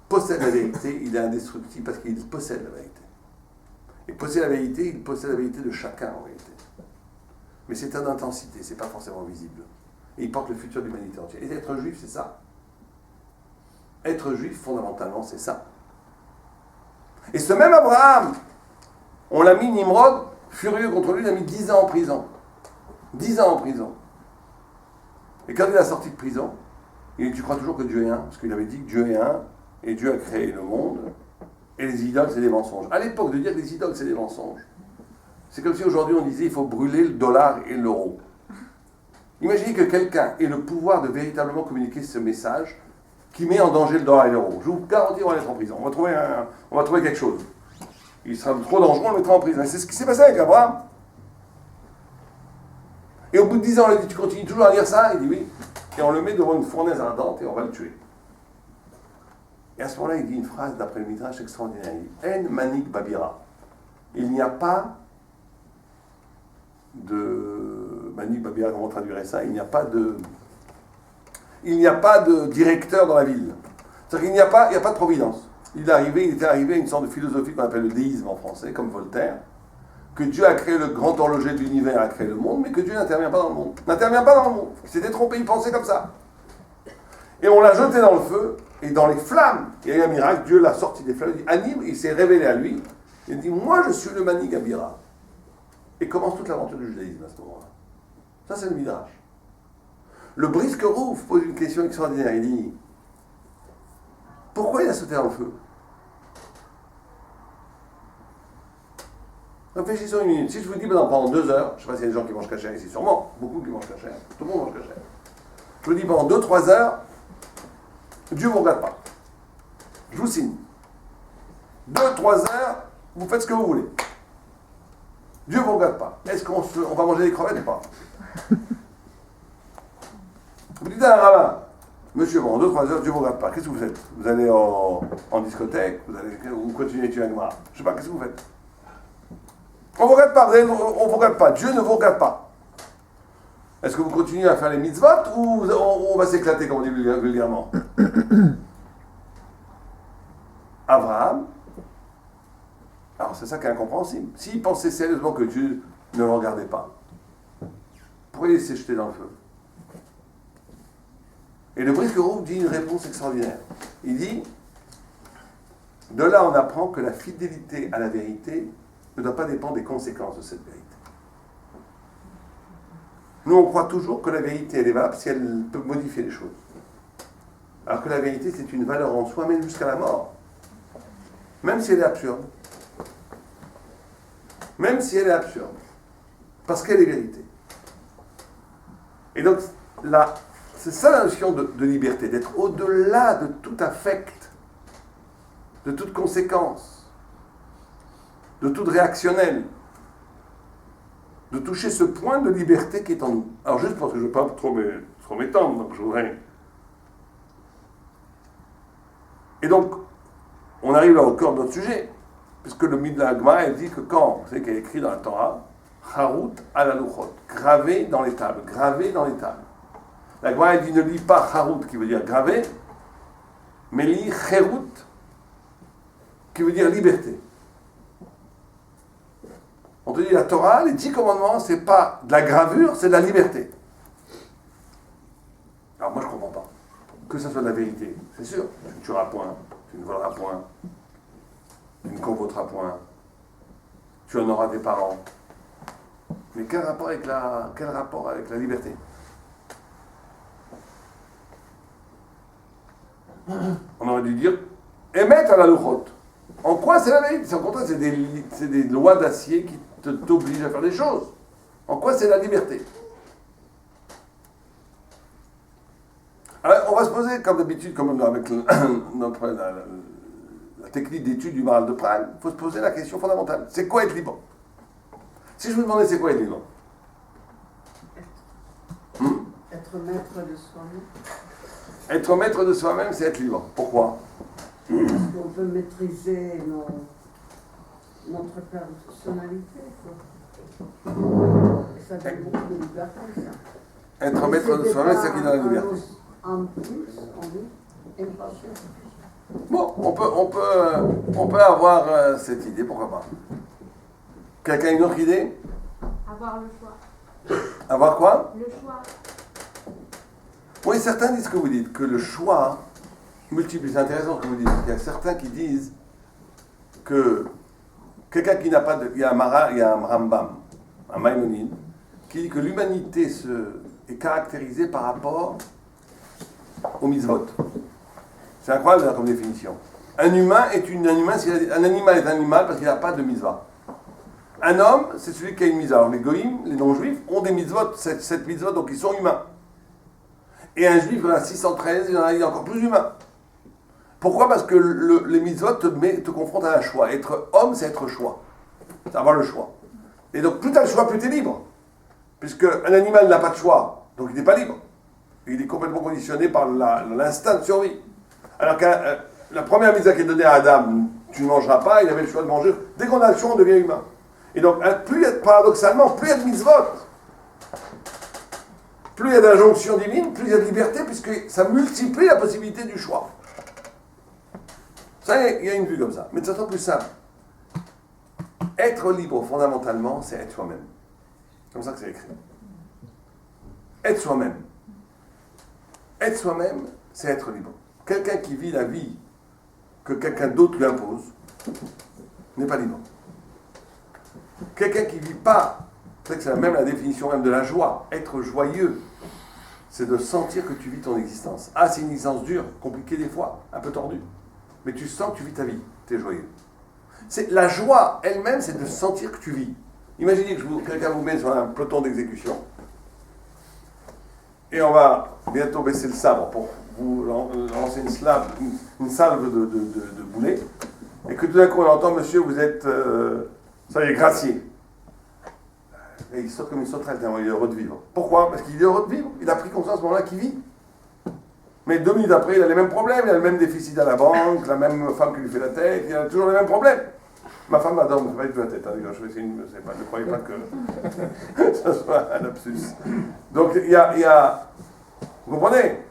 possède la vérité, il est indestructible parce qu'il possède la vérité. Et posséder la vérité, il possède la vérité de chacun en réalité. Mais c'est en intensité, c'est pas forcément visible. Et il porte le futur de l'humanité entière. Et être juif, c'est ça. Être juif, fondamentalement, c'est ça. Et ce même Abraham, on l'a mis Nimrod, furieux contre lui, il a mis 10 ans en prison. 10 ans en prison. Et quand il est sorti de prison, il dit, tu crois toujours que Dieu est un? Parce qu'il avait dit que Dieu est un, et Dieu a créé le monde, et les idoles, c'est des mensonges. À l'époque, de dire que les idoles, c'est des mensonges, C'est comme si aujourd'hui on disait il faut brûler le dollar et l'euro. Imaginez que quelqu'un ait le pouvoir de véritablement communiquer ce message qui met en danger le dollar et l'euro. Je vous garantis, on va être en prison. On va trouver quelque chose. Il sera trop dangereux, on le mettra en prison. Et c'est ce qui s'est passé avec Abraham. Et au bout de 10 ans, on lui dit, tu continues toujours à dire ça? Il dit oui. Et on le met devant une fournaise ardente et on va le tuer. Et à ce moment-là, il dit une phrase d'après le Midrash extraordinaire. Il dit, En manik babira. Il n'y a pas de... Manik babira, comment on traduirait ça? Il n'y a pas de directeur dans la ville. C'est-à-dire qu'il n'y a pas de providence. Il était arrivé à une sorte de philosophie qu'on appelle le déisme en français, comme Voltaire, que Dieu a créé le grand horloger de l'univers, a créé le monde, mais que Dieu n'intervient pas dans le monde. N'intervient pas dans le monde. Il s'était trompé, il pensait comme ça. Et on l'a jeté dans le feu, et dans les flammes, il y a eu un miracle, Dieu l'a sorti des flammes, il dit, anime, il s'est révélé à lui, il dit, moi je suis le Mani Gabira. Et commence toute l'aventure du judaïsme à ce moment-là. Ça c'est le Midrash. Le Brisker Ruf pose une question extraordinaire, il dit, pourquoi il a sauté dans le feu? Réfléchissons une minute. Si je vous dis pendant 2 heures, je ne sais pas s'il y a des gens qui mangent cachère ici, sûrement, beaucoup qui mangent cachère, tout le monde mange cachère. Je vous dis pendant 2-3 heures, Dieu ne vous regarde pas. Je vous signe. 2-3 heures, vous faites ce que vous voulez. Dieu ne vous regarde pas. Est-ce qu'on va manger des crevettes ou pas? Vous dites à un rabbin, monsieur, bon, 2-3 heures, Dieu ne vous regarde pas. Qu'est-ce que vous faites? Vous allez en discothèque, vous continuez à étudier un Gemara. Je ne sais pas, qu'est-ce que vous faites? On ne vous regarde pas, on ne vous regarde pas. Dieu ne vous regarde pas. Est-ce que vous continuez à faire les mitzvot ou on va s'éclater, comme on dit vulgairement? Abraham, alors c'est ça qui est incompréhensible. S'il pensait sérieusement que Dieu ne le regardait pas, pourquoi il s'est jeté dans le feu? Et le Brisker Ruf dit une réponse extraordinaire. Il dit, de là on apprend que la fidélité à la vérité ne doit pas dépendre des conséquences de cette vérité. Nous, on croit toujours que la vérité, elle est valable si elle peut modifier les choses. Alors que la vérité, c'est une valeur en soi, même jusqu'à la mort. Même si elle est absurde. Même si elle est absurde. Parce qu'elle est vérité. Et donc, là, c'est ça la notion de liberté, d'être au-delà de tout affect, de toute conséquence, de tout réactionnel, de toucher ce point de liberté qui est en nous. Alors juste parce que je ne veux pas trop m'étendre, donc je voudrais... Et donc, on arrive là au cœur de notre sujet, puisque le Midrash elle dit que quand, vous savez qu'il y a écrit dans la Torah, Harut ala luchot, gravé dans les tables, gravé dans les tables. La Gemara elle dit ne lis pas Harut qui veut dire gravé, mais lis Cherut qui veut dire liberté. On te dit la Torah, les 10 commandements, c'est pas de la gravure, c'est de la liberté. Alors moi je ne comprends pas. Que ça soit de la vérité, c'est sûr. Tu ne tueras point, tu ne voleras point, tu ne convoiteras point, tu honoreras tes parents. Mais quel rapport avec la liberté? On aurait dû dire émettre à la luchot. En quoi c'est la vérité? C'est au contraire, c'est des lois d'acier qui t'obligent à faire des choses. En quoi c'est la liberté? Alors, on va se poser, comme d'habitude, comme avec la technique d'étude du Maharal de Prague, il faut se poser la question fondamentale. C'est quoi être libre? Si je vous demandais c'est quoi être libre? Être maître de soi-même. Être maître de soi-même, c'est être libre. Pourquoi? Parce qu'on peut maîtriser notre personnalité, quoi. Et ça donne beaucoup de liberté, ça. Être maître de soi-même, c'est ça qui donne la liberté. En plus, on dit, une passion. Bon, on peut avoir cette idée, pourquoi pas. Quelqu'un a une autre idée? Avoir le choix. Avoir quoi? Le choix. Oui, certains disent ce que vous dites, que le choix multiple, c'est intéressant ce que vous dites. Il y a certains qui disent que quelqu'un qui n'a pas de... Il y a un Rambam, un Maïmonide, qui dit que l'humanité est caractérisée par rapport au mitzvot. C'est incroyable comme définition. Un animal est un animal parce qu'il n'a pas de mitzvah. Un homme, c'est celui qui a une mitzvah. Alors les goïms, les non-juifs, ont des mitzvot, cette mitzvot, donc ils sont humains. Et un juif, il y en a 613, il y en a encore plus humain. Pourquoi? Parce que les mitzvot te confrontent à la choix. Être homme, c'est être choix. C'est avoir le choix. Et donc, plus tu as le choix, plus tu es libre. Puisque un animal n'a pas de choix, donc il n'est pas libre. Il est complètement conditionné par l'instinct de survie. Alors que la première mitzvah qui est donnée à Adam, tu ne mangeras pas, il avait le choix de manger. Dès qu'on a le choix, on devient humain. Et donc, paradoxalement, plus il y a de mitzvot, plus il y a d'injonctions divines, plus il y a de liberté, puisque ça multiplie la possibilité du choix. Ça, il y a une vue comme ça. Mais de façon plus simple. Être libre, fondamentalement, c'est être soi-même. C'est comme ça que c'est écrit. Être soi-même. Être soi-même, c'est être libre. Quelqu'un qui vit la vie que quelqu'un d'autre lui impose n'est pas libre. Quelqu'un qui ne vit pas, c'est même la définition même de la joie. Être joyeux, c'est de sentir que tu vis ton existence. Ah, c'est une existence dure, compliquée des fois, un peu tordue. Mais tu sens que tu vis ta vie, tu es joyeux. La joie elle-même, c'est de sentir que tu vis. Imaginez que quelqu'un vous met sur un peloton d'exécution, et on va bientôt baisser le sabre pour vous lancer une salve de boulets, et que tout d'un coup on entend, monsieur, vous êtes, ça y est, gracié. Et il saute comme une sauterelle, tellement il est heureux de vivre. Pourquoi? Parce qu'il est heureux de vivre. Il a pris conscience à ce moment-là qu'il vit. Mais 2 minutes après, il a les mêmes problèmes, il a le même déficit à la banque, la même femme qui lui fait la tête, il a toujours les mêmes problèmes. Ma femme m'adore, mais ne fait pas du tout la tête. Ne croyez pas que ça soit un lapsus. Donc, vous comprenez?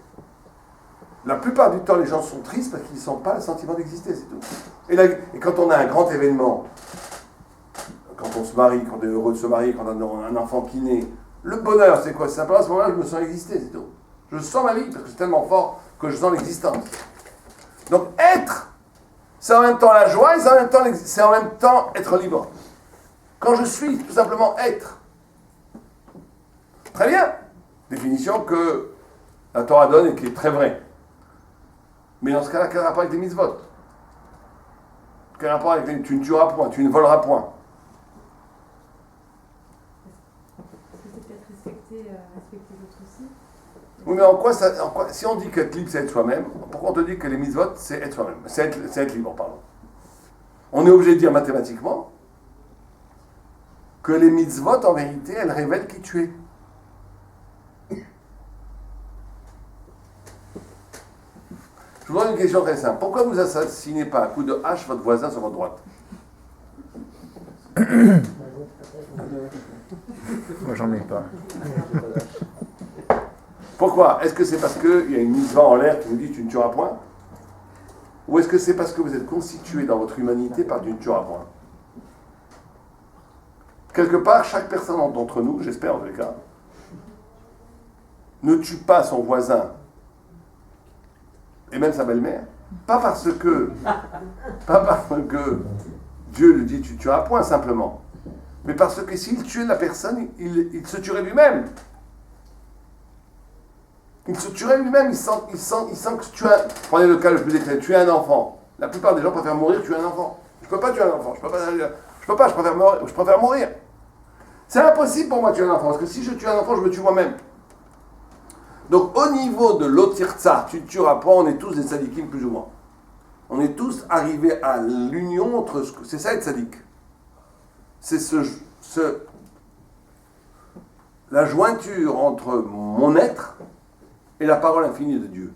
La plupart du temps, les gens sont tristes parce qu'ils ne sentent pas le sentiment d'exister, c'est tout. Et quand on a un grand événement, quand on se marie, quand on est heureux de se marier, quand on a un enfant qui naît, le bonheur, c'est quoi? C'est simplement à ce moment-là, je me sens exister, c'est tout. Je sens ma vie parce que c'est tellement fort que je sens l'existence. Donc être, c'est en même temps la joie et c'est en même temps être libre. Quand je suis, tout simplement être. Très bien. Définition que la Torah donne et qui est très vraie. Mais dans ce cas-là, quel rapport avec les mitzvot? Quel rapport avec les... Tu ne tueras point, tu ne voleras point. Est-ce que c'est peut-être respecter l'autre aussi? Oui, mais si on dit qu'être libre, c'est être soi-même, pourquoi on te dit que les mitzvot, c'est être soi-même? C'est être libre, pardon. On est obligé de dire mathématiquement que les mitzvot, en vérité, elles révèlent qui tu es. Je vous donne une question très simple. Pourquoi vous assassinez pas à coup de hache votre voisin sur votre droite? Moi, j'en ai pas. Pourquoi? Est-ce que c'est parce qu'il y a une mitzvah en l'air qui vous dit tu ne tueras point? Ou est-ce que c'est parce que vous êtes constitué dans votre humanité par tu ne tueras point? Quelque part, chaque personne d'entre nous, j'espère en tous les cas, ne tue pas son voisin et même sa belle-mère, pas parce que Dieu lui dit tu tueras point simplement, mais parce que s'il tuait la personne, il se tuerait lui-même. Il se tuerait lui-même, il sent que tu as... Prenez le cas le plus déclaré, tuer un enfant. La plupart des gens préfèrent mourir que tuer un enfant. Je ne peux pas tuer un enfant, je préfère mourir. C'est impossible pour moi de tuer un enfant, parce que si je tue un enfant, je me tue moi-même. Donc au niveau de l'otirtsa, tu ne tueras pas, on est tous des sadikim plus ou moins. On est tous arrivés à l'union entre... C'est ça être sadique. C'est la jointure entre mon être et la parole infinie de Dieu.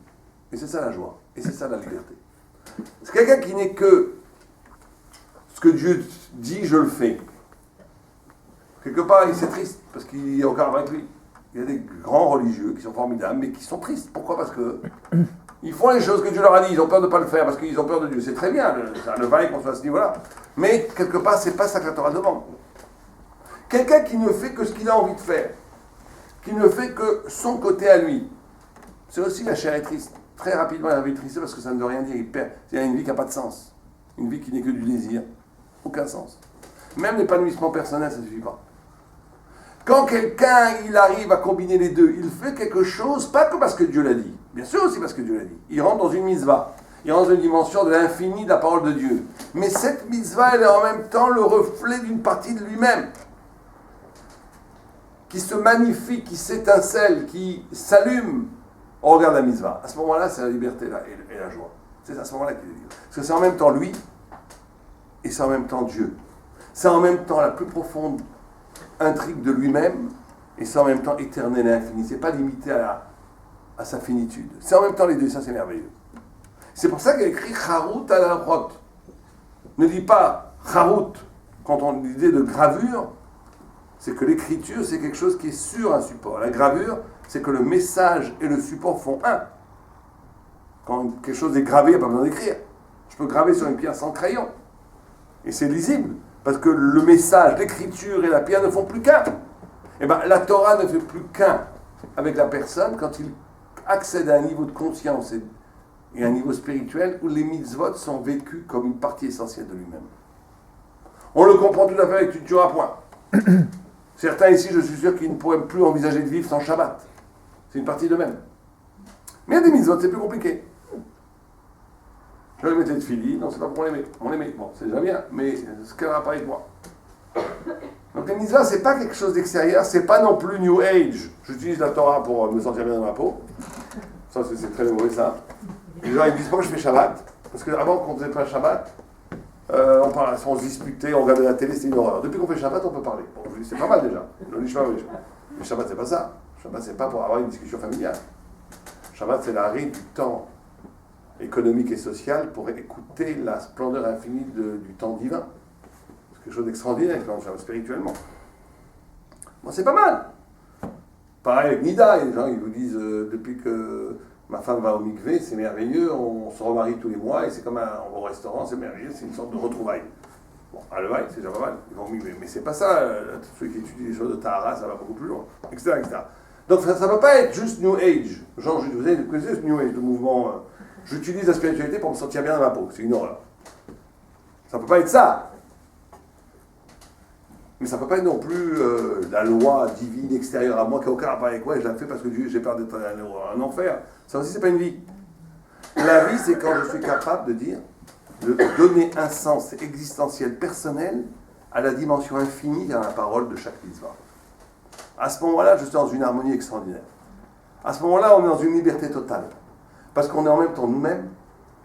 Et c'est ça la joie. Et c'est ça la liberté. C'est quelqu'un qui n'est que ce que Dieu dit, je le fais. Quelque part, c'est triste, parce qu'il y a encore avec lui. Il y a des grands religieux qui sont formidables, mais qui sont tristes. Pourquoi? Parce que ils font les choses que Dieu leur a dit, ils ont peur de ne pas le faire, parce qu'ils ont peur de Dieu. C'est très bien, ça ne valait qu'on soit à ce niveau-là. Mais quelque part, c'est pas ça que la Torah demande. Quelqu'un qui ne fait que ce qu'il a envie de faire, qui ne fait que son côté à lui. C'est aussi la chair est triste. Très rapidement, la vie est triste parce que ça ne veut rien dire. Il y a une vie qui n'a pas de sens. Une vie qui n'est que du désir. Aucun sens. Même l'épanouissement personnel, ça ne suffit pas. Quand quelqu'un, il arrive à combiner les deux, il fait quelque chose, pas que parce que Dieu l'a dit. Bien sûr aussi parce que Dieu l'a dit. Il rentre dans une mitzvah. Il rentre dans une dimension de l'infini de la parole de Dieu. Mais cette mitzvah, elle est en même temps le reflet d'une partie de lui-même, qui se magnifie, qui s'étincelle, qui s'allume au regard de la mitzvah. À ce moment-là, c'est la liberté et la joie. C'est à ce moment-là qu'il est libre. Parce que c'est en même temps lui, et c'est en même temps Dieu. C'est en même temps la plus profonde intrigue de lui-même, et c'est en même temps éternel et infini. C'est pas limité à sa finitude. C'est en même temps les deux, ça c'est merveilleux. C'est pour ça qu'il a écrit Charut à la rote. Ne dit pas Charut quand on a l'idée de gravure, c'est que l'écriture c'est quelque chose qui est sur un support. La gravure, c'est que le message et le support font un. Quand quelque chose est gravé, il n'y a pas besoin d'écrire. Je peux graver sur une pierre sans crayon. Et c'est lisible. Parce que le message, l'écriture et la pierre ne font plus qu'un. Et bien, la Torah ne fait plus qu'un avec la personne quand il accède à un niveau de conscience et un niveau spirituel où les mitzvot sont vécus comme une partie essentielle de lui-même. On le comprend tout à fait avec Tutur à point. Certains ici, je suis sûr qu'ils ne pourraient plus envisager de vivre sans Shabbat. C'est une partie d'eux-mêmes. Mais il y a des mitzvot, c'est plus compliqué. Je vais mettre de fili, non, c'est pas pour l'aimer. On l'aimait, bon, c'est déjà bien, mais ce qu'elle n'a pas avec moi. Donc les mitzvahs, c'est pas quelque chose d'extérieur, c'est pas non plus New Age. J'utilise la Torah pour me sentir bien dans ma peau. Ça, c'est très mauvais, ça. Les gens, ils me disent pas que je fais Shabbat. Parce qu'avant qu'on ne faisait pas Shabbat, on se disputait, on regardait la télé, c'était une horreur. Depuis qu'on fait Shabbat, on peut parler. Bon, je dis, c'est pas mal déjà. Mais Shabbat, c'est pas ça. Shabbat, c'est pas pour avoir une discussion familiale. Shabbat, c'est l'arrêt du temps économique et social pour écouter la splendeur infinie du temps divin. C'est quelque chose d'extraordinaire, spirituellement. Bon, c'est pas mal. Pareil avec Nida, il y a des gens qui vous disent depuis que ma femme va au mikvé, c'est merveilleux, on se remarie tous les mois et c'est comme on va au restaurant, c'est merveilleux, c'est une sorte de retrouvaille. Bon, à levaille, c'est déjà pas mal, ils vont au mikvé. Mais c'est pas ça, ceux qui étudient les choses de Tahara, ça va beaucoup plus loin, etc. etc. Donc ça ne peut pas être juste New Age. Genre, vous avez connaissez ce New Age, le mouvement. J'utilise la spiritualité pour me sentir bien dans ma peau. C'est une horreur. Ça ne peut pas être ça. Mais ça ne peut pas être non plus la loi divine extérieure à moi qui n'a aucun rapport avec moi et je la fais parce que j'ai peur d'être un enfer. Ça aussi, c'est pas une vie. La vie, c'est quand je suis capable de dire, de donner un sens existentiel personnel à la dimension infinie dans la parole de chaque mitzvah. À ce moment-là, je suis dans une harmonie extraordinaire. À ce moment-là, on est dans une liberté totale. Parce qu'on est en même temps nous-mêmes,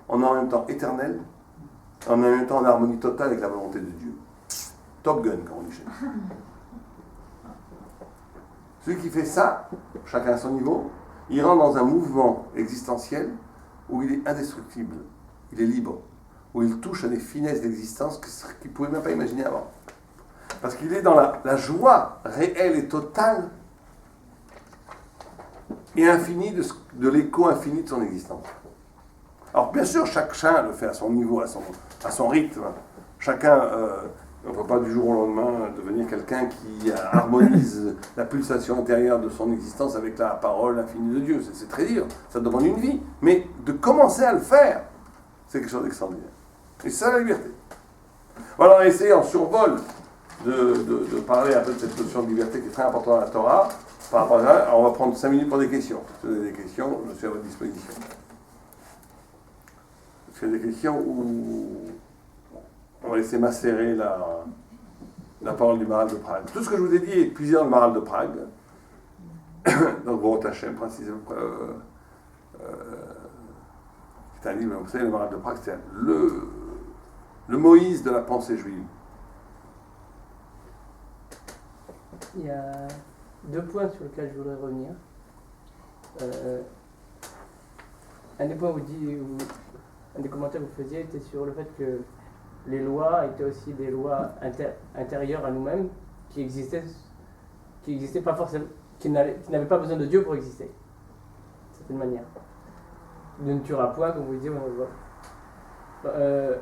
on est en même temps éternel, on est en même temps en harmonie totale avec la volonté de Dieu. Top Gun, comme on dit chez nous. Celui qui fait ça, chacun à son niveau, il rentre dans un mouvement existentiel où il est indestructible, il est libre, où il touche à des finesses d'existence qu'il ne pouvait même pas imaginer avant. Parce qu'il est dans la joie réelle et totale et infinie de l'écho infini de son existence. Alors bien sûr, chacun le fait à son niveau, à son rythme. Chacun, on ne peut pas du jour au lendemain devenir quelqu'un qui harmonise la pulsation intérieure de son existence avec la parole infinie de Dieu. C'est très dur, ça demande une vie. Mais de commencer à le faire, c'est quelque chose d'extraordinaire. Et c'est ça la liberté. Voilà, on a essayé en survol de parler un peu de cette notion de liberté qui est très importante dans la Torah. Par rapport à ça, alors on va prendre 5 minutes pour des questions. Si vous avez des questions, je suis à votre disposition. Est-ce qu'il y a des questions où on va laisser macérer la parole du Maharal de Prague. Tout ce que je vous ai dit est puisé dans le Maharal de Prague. Donc, Borot Hashem, précisément. C'est un livre, vous savez, le Maharal de Prague, c'est le Moïse de la pensée juive. Il y a 2 points sur lesquels je voudrais revenir. Un des points un des commentaires que vous faisiez était sur le fait que les lois étaient aussi des lois intérieures à nous-mêmes qui existaient pas forcément, qui n'avaient pas besoin de Dieu pour exister, d'une certaine manière. De ne tuera point, comme vous disiez, on le voit.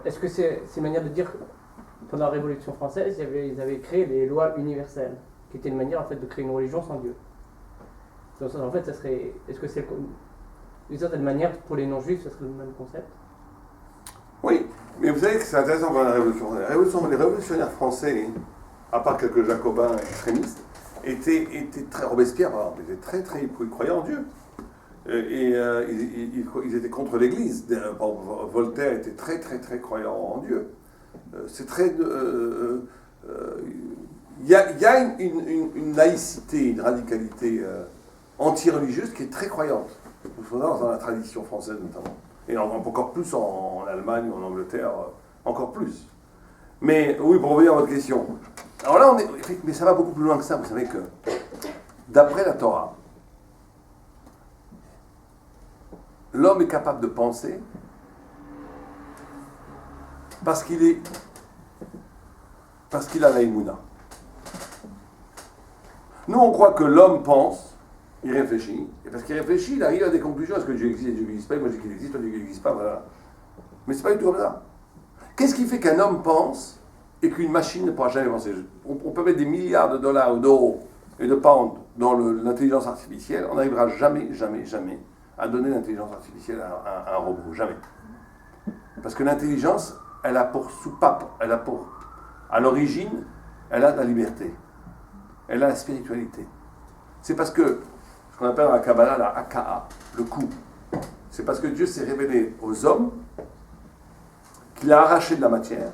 Est-ce que c'est une manière de dire, pendant la Révolution française, ils avaient créé les lois universelles, qui étaient une manière en fait de créer une religion sans Dieu. Donc, en fait, ça serait, est-ce que c'est d'une certaine manière pour les non-juifs, ce serait le même concept? Oui, mais vous savez que c'est intéressant pour la Révolution. Les révolutionnaires français, à part quelques jacobins extrémistes, étaient très, Robespierre par exemple, était très, très croyant en Dieu. Ils étaient contre l'Église. Voltaire était très très très croyant en Dieu. C'est très... Il y a une laïcité, une radicalité anti-religieuse qui est très croyante. Dans la tradition française notamment. Et encore plus en Allemagne ou en Angleterre, encore plus. Mais oui, pour revenir à votre question. Alors là, mais ça va beaucoup plus loin que ça. Vous savez que, d'après la Torah, l'homme est capable de penser parce qu'il a la Emouna. Nous, on croit que l'homme pense, il réfléchit, et parce qu'il réfléchit, il arrive à des conclusions. Est-ce que Dieu existe, Dieu n'existe pas? Moi, je dis qu'il existe, toi, Dieu n'existe pas, voilà. Mais c'est pas du tout comme ça. Qu'est-ce qui fait qu'un homme pense et qu'une machine ne pourra jamais penser? On peut mettre des milliards de dollars ou d'euros et de pounds dans l'intelligence artificielle, on n'arrivera jamais à donner l'intelligence artificielle à un robot. Jamais. Parce que l'intelligence, elle a pour soupape, à l'origine, elle a la liberté. Elle a la spiritualité. C'est parce que, ce qu'on appelle dans la Kabbalah la Haka'a, le coup, c'est parce que Dieu s'est révélé aux hommes, qu'il a arraché de la matière,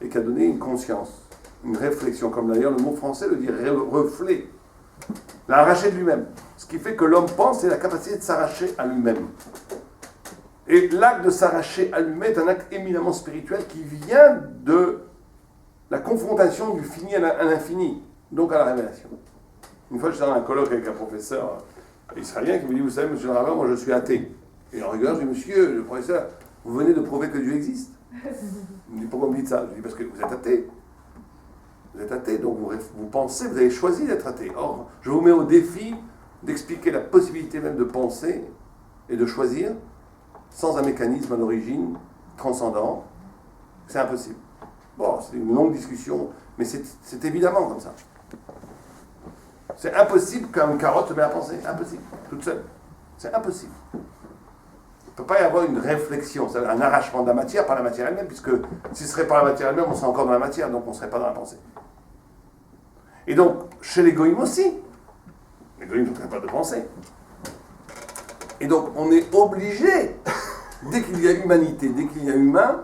et qu'il a donné une conscience, une réflexion, comme d'ailleurs le mot français le dit, reflet. L'a arraché de lui-même. Ce qui fait que l'homme pense, c'est la capacité de s'arracher à lui-même. Et l'acte de s'arracher à lui-même est un acte éminemment spirituel qui vient de la confrontation du fini à l'infini, donc à la révélation. Une fois, j'étais dans un colloque avec un professeur israélien qui me dit, vous savez, monsieur le rabbin, moi je suis athée. Et en rigolant, je dis, monsieur le professeur, vous venez de prouver que Dieu existe. Il me dit, pourquoi vous me dites ça? Je dis, parce que vous êtes athée. Vous êtes athée, donc vous pensez, vous avez choisi d'être athée. Or, je vous mets au défi d'expliquer la possibilité même de penser et de choisir sans un mécanisme à l'origine transcendant. C'est impossible. Bon, c'est une longue discussion, mais c'est évidemment comme ça. C'est impossible qu'une carotte se mette à penser. Impossible. Toute seule. C'est impossible. Il ne peut pas y avoir une réflexion, c'est un arrachement de la matière par la matière elle-même, puisque si ce serait par la matière elle-même, on serait encore dans la matière, donc on ne serait pas dans la pensée. Et donc, chez les goïms aussi, les goïms sont capables de penser. Et donc, on est obligé, dès qu'il y a humanité, dès qu'il y a humain,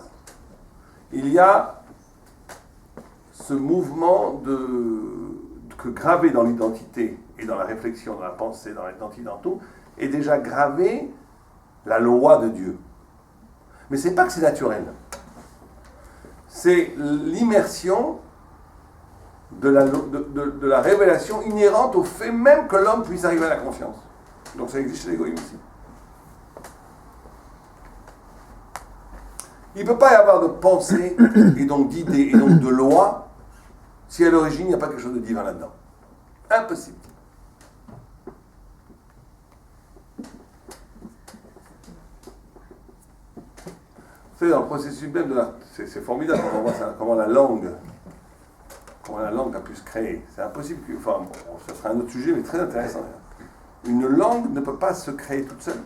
il y a ce mouvement que gravé dans l'identité et dans la réflexion, dans la pensée, dans l'identité, dans tout, est déjà gravé la loi de Dieu. Mais c'est pas que c'est naturel. C'est l'immersion de la révélation inhérente au fait même que l'homme puisse arriver à la conscience. Donc ça existe chez les goïms aussi. Il ne peut pas y avoir de pensée, et donc d'idée, et donc de loi, si à l'origine il n'y a pas quelque chose de divin là-dedans. Impossible. Vous savez, dans le processus même de l'art, c'est formidable quand on voit ça, comment la langue a pu se créer. C'est impossible que, enfin, bon, ce sera un autre sujet, mais très intéressant. Une langue ne peut pas se créer toute seule.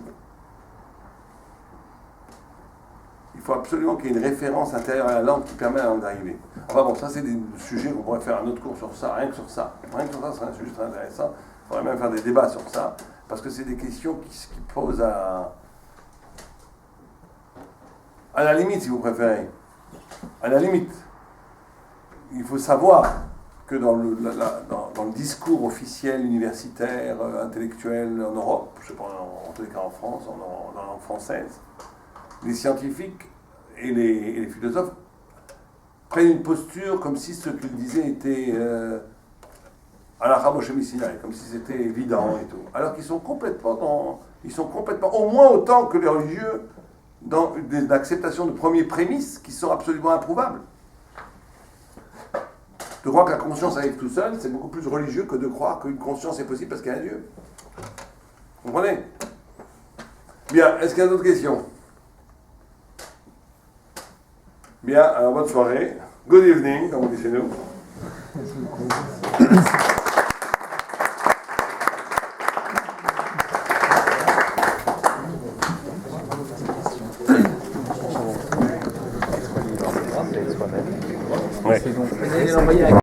Il faut absolument qu'il y ait une référence intérieure à la langue qui permet à la langue d'arriver. Enfin bon, ça c'est des sujets qu'on pourrait faire un autre cours sur ça, rien que sur ça. Rien que sur ça, ce serait un sujet très intéressant. Il faudrait même faire des débats sur ça, parce que c'est des questions qui posent à la limite, si vous préférez. À la limite. Il faut savoir que dans le discours officiel, universitaire, intellectuel en Europe, je ne sais pas, en tous les cas en France, dans la langue française, les scientifiques et les philosophes prennent une posture comme si ce qu'ils disaient était halakha Moshe Sinai, comme si c'était évident et tout. Alors qu'ils sont complètement au moins autant que les religieux dans l'acceptation de premiers prémices qui sont absolument improuvables. De croire que la conscience arrive tout seul, c'est beaucoup plus religieux que de croire qu'une conscience est possible parce qu'il y a un Dieu. Vous comprenez? Bien, est-ce qu'il y a d'autres questions? Bien, alors bonne soirée. Good evening, comme on dit chez nous. Ouais. Vous allez l'envoyer à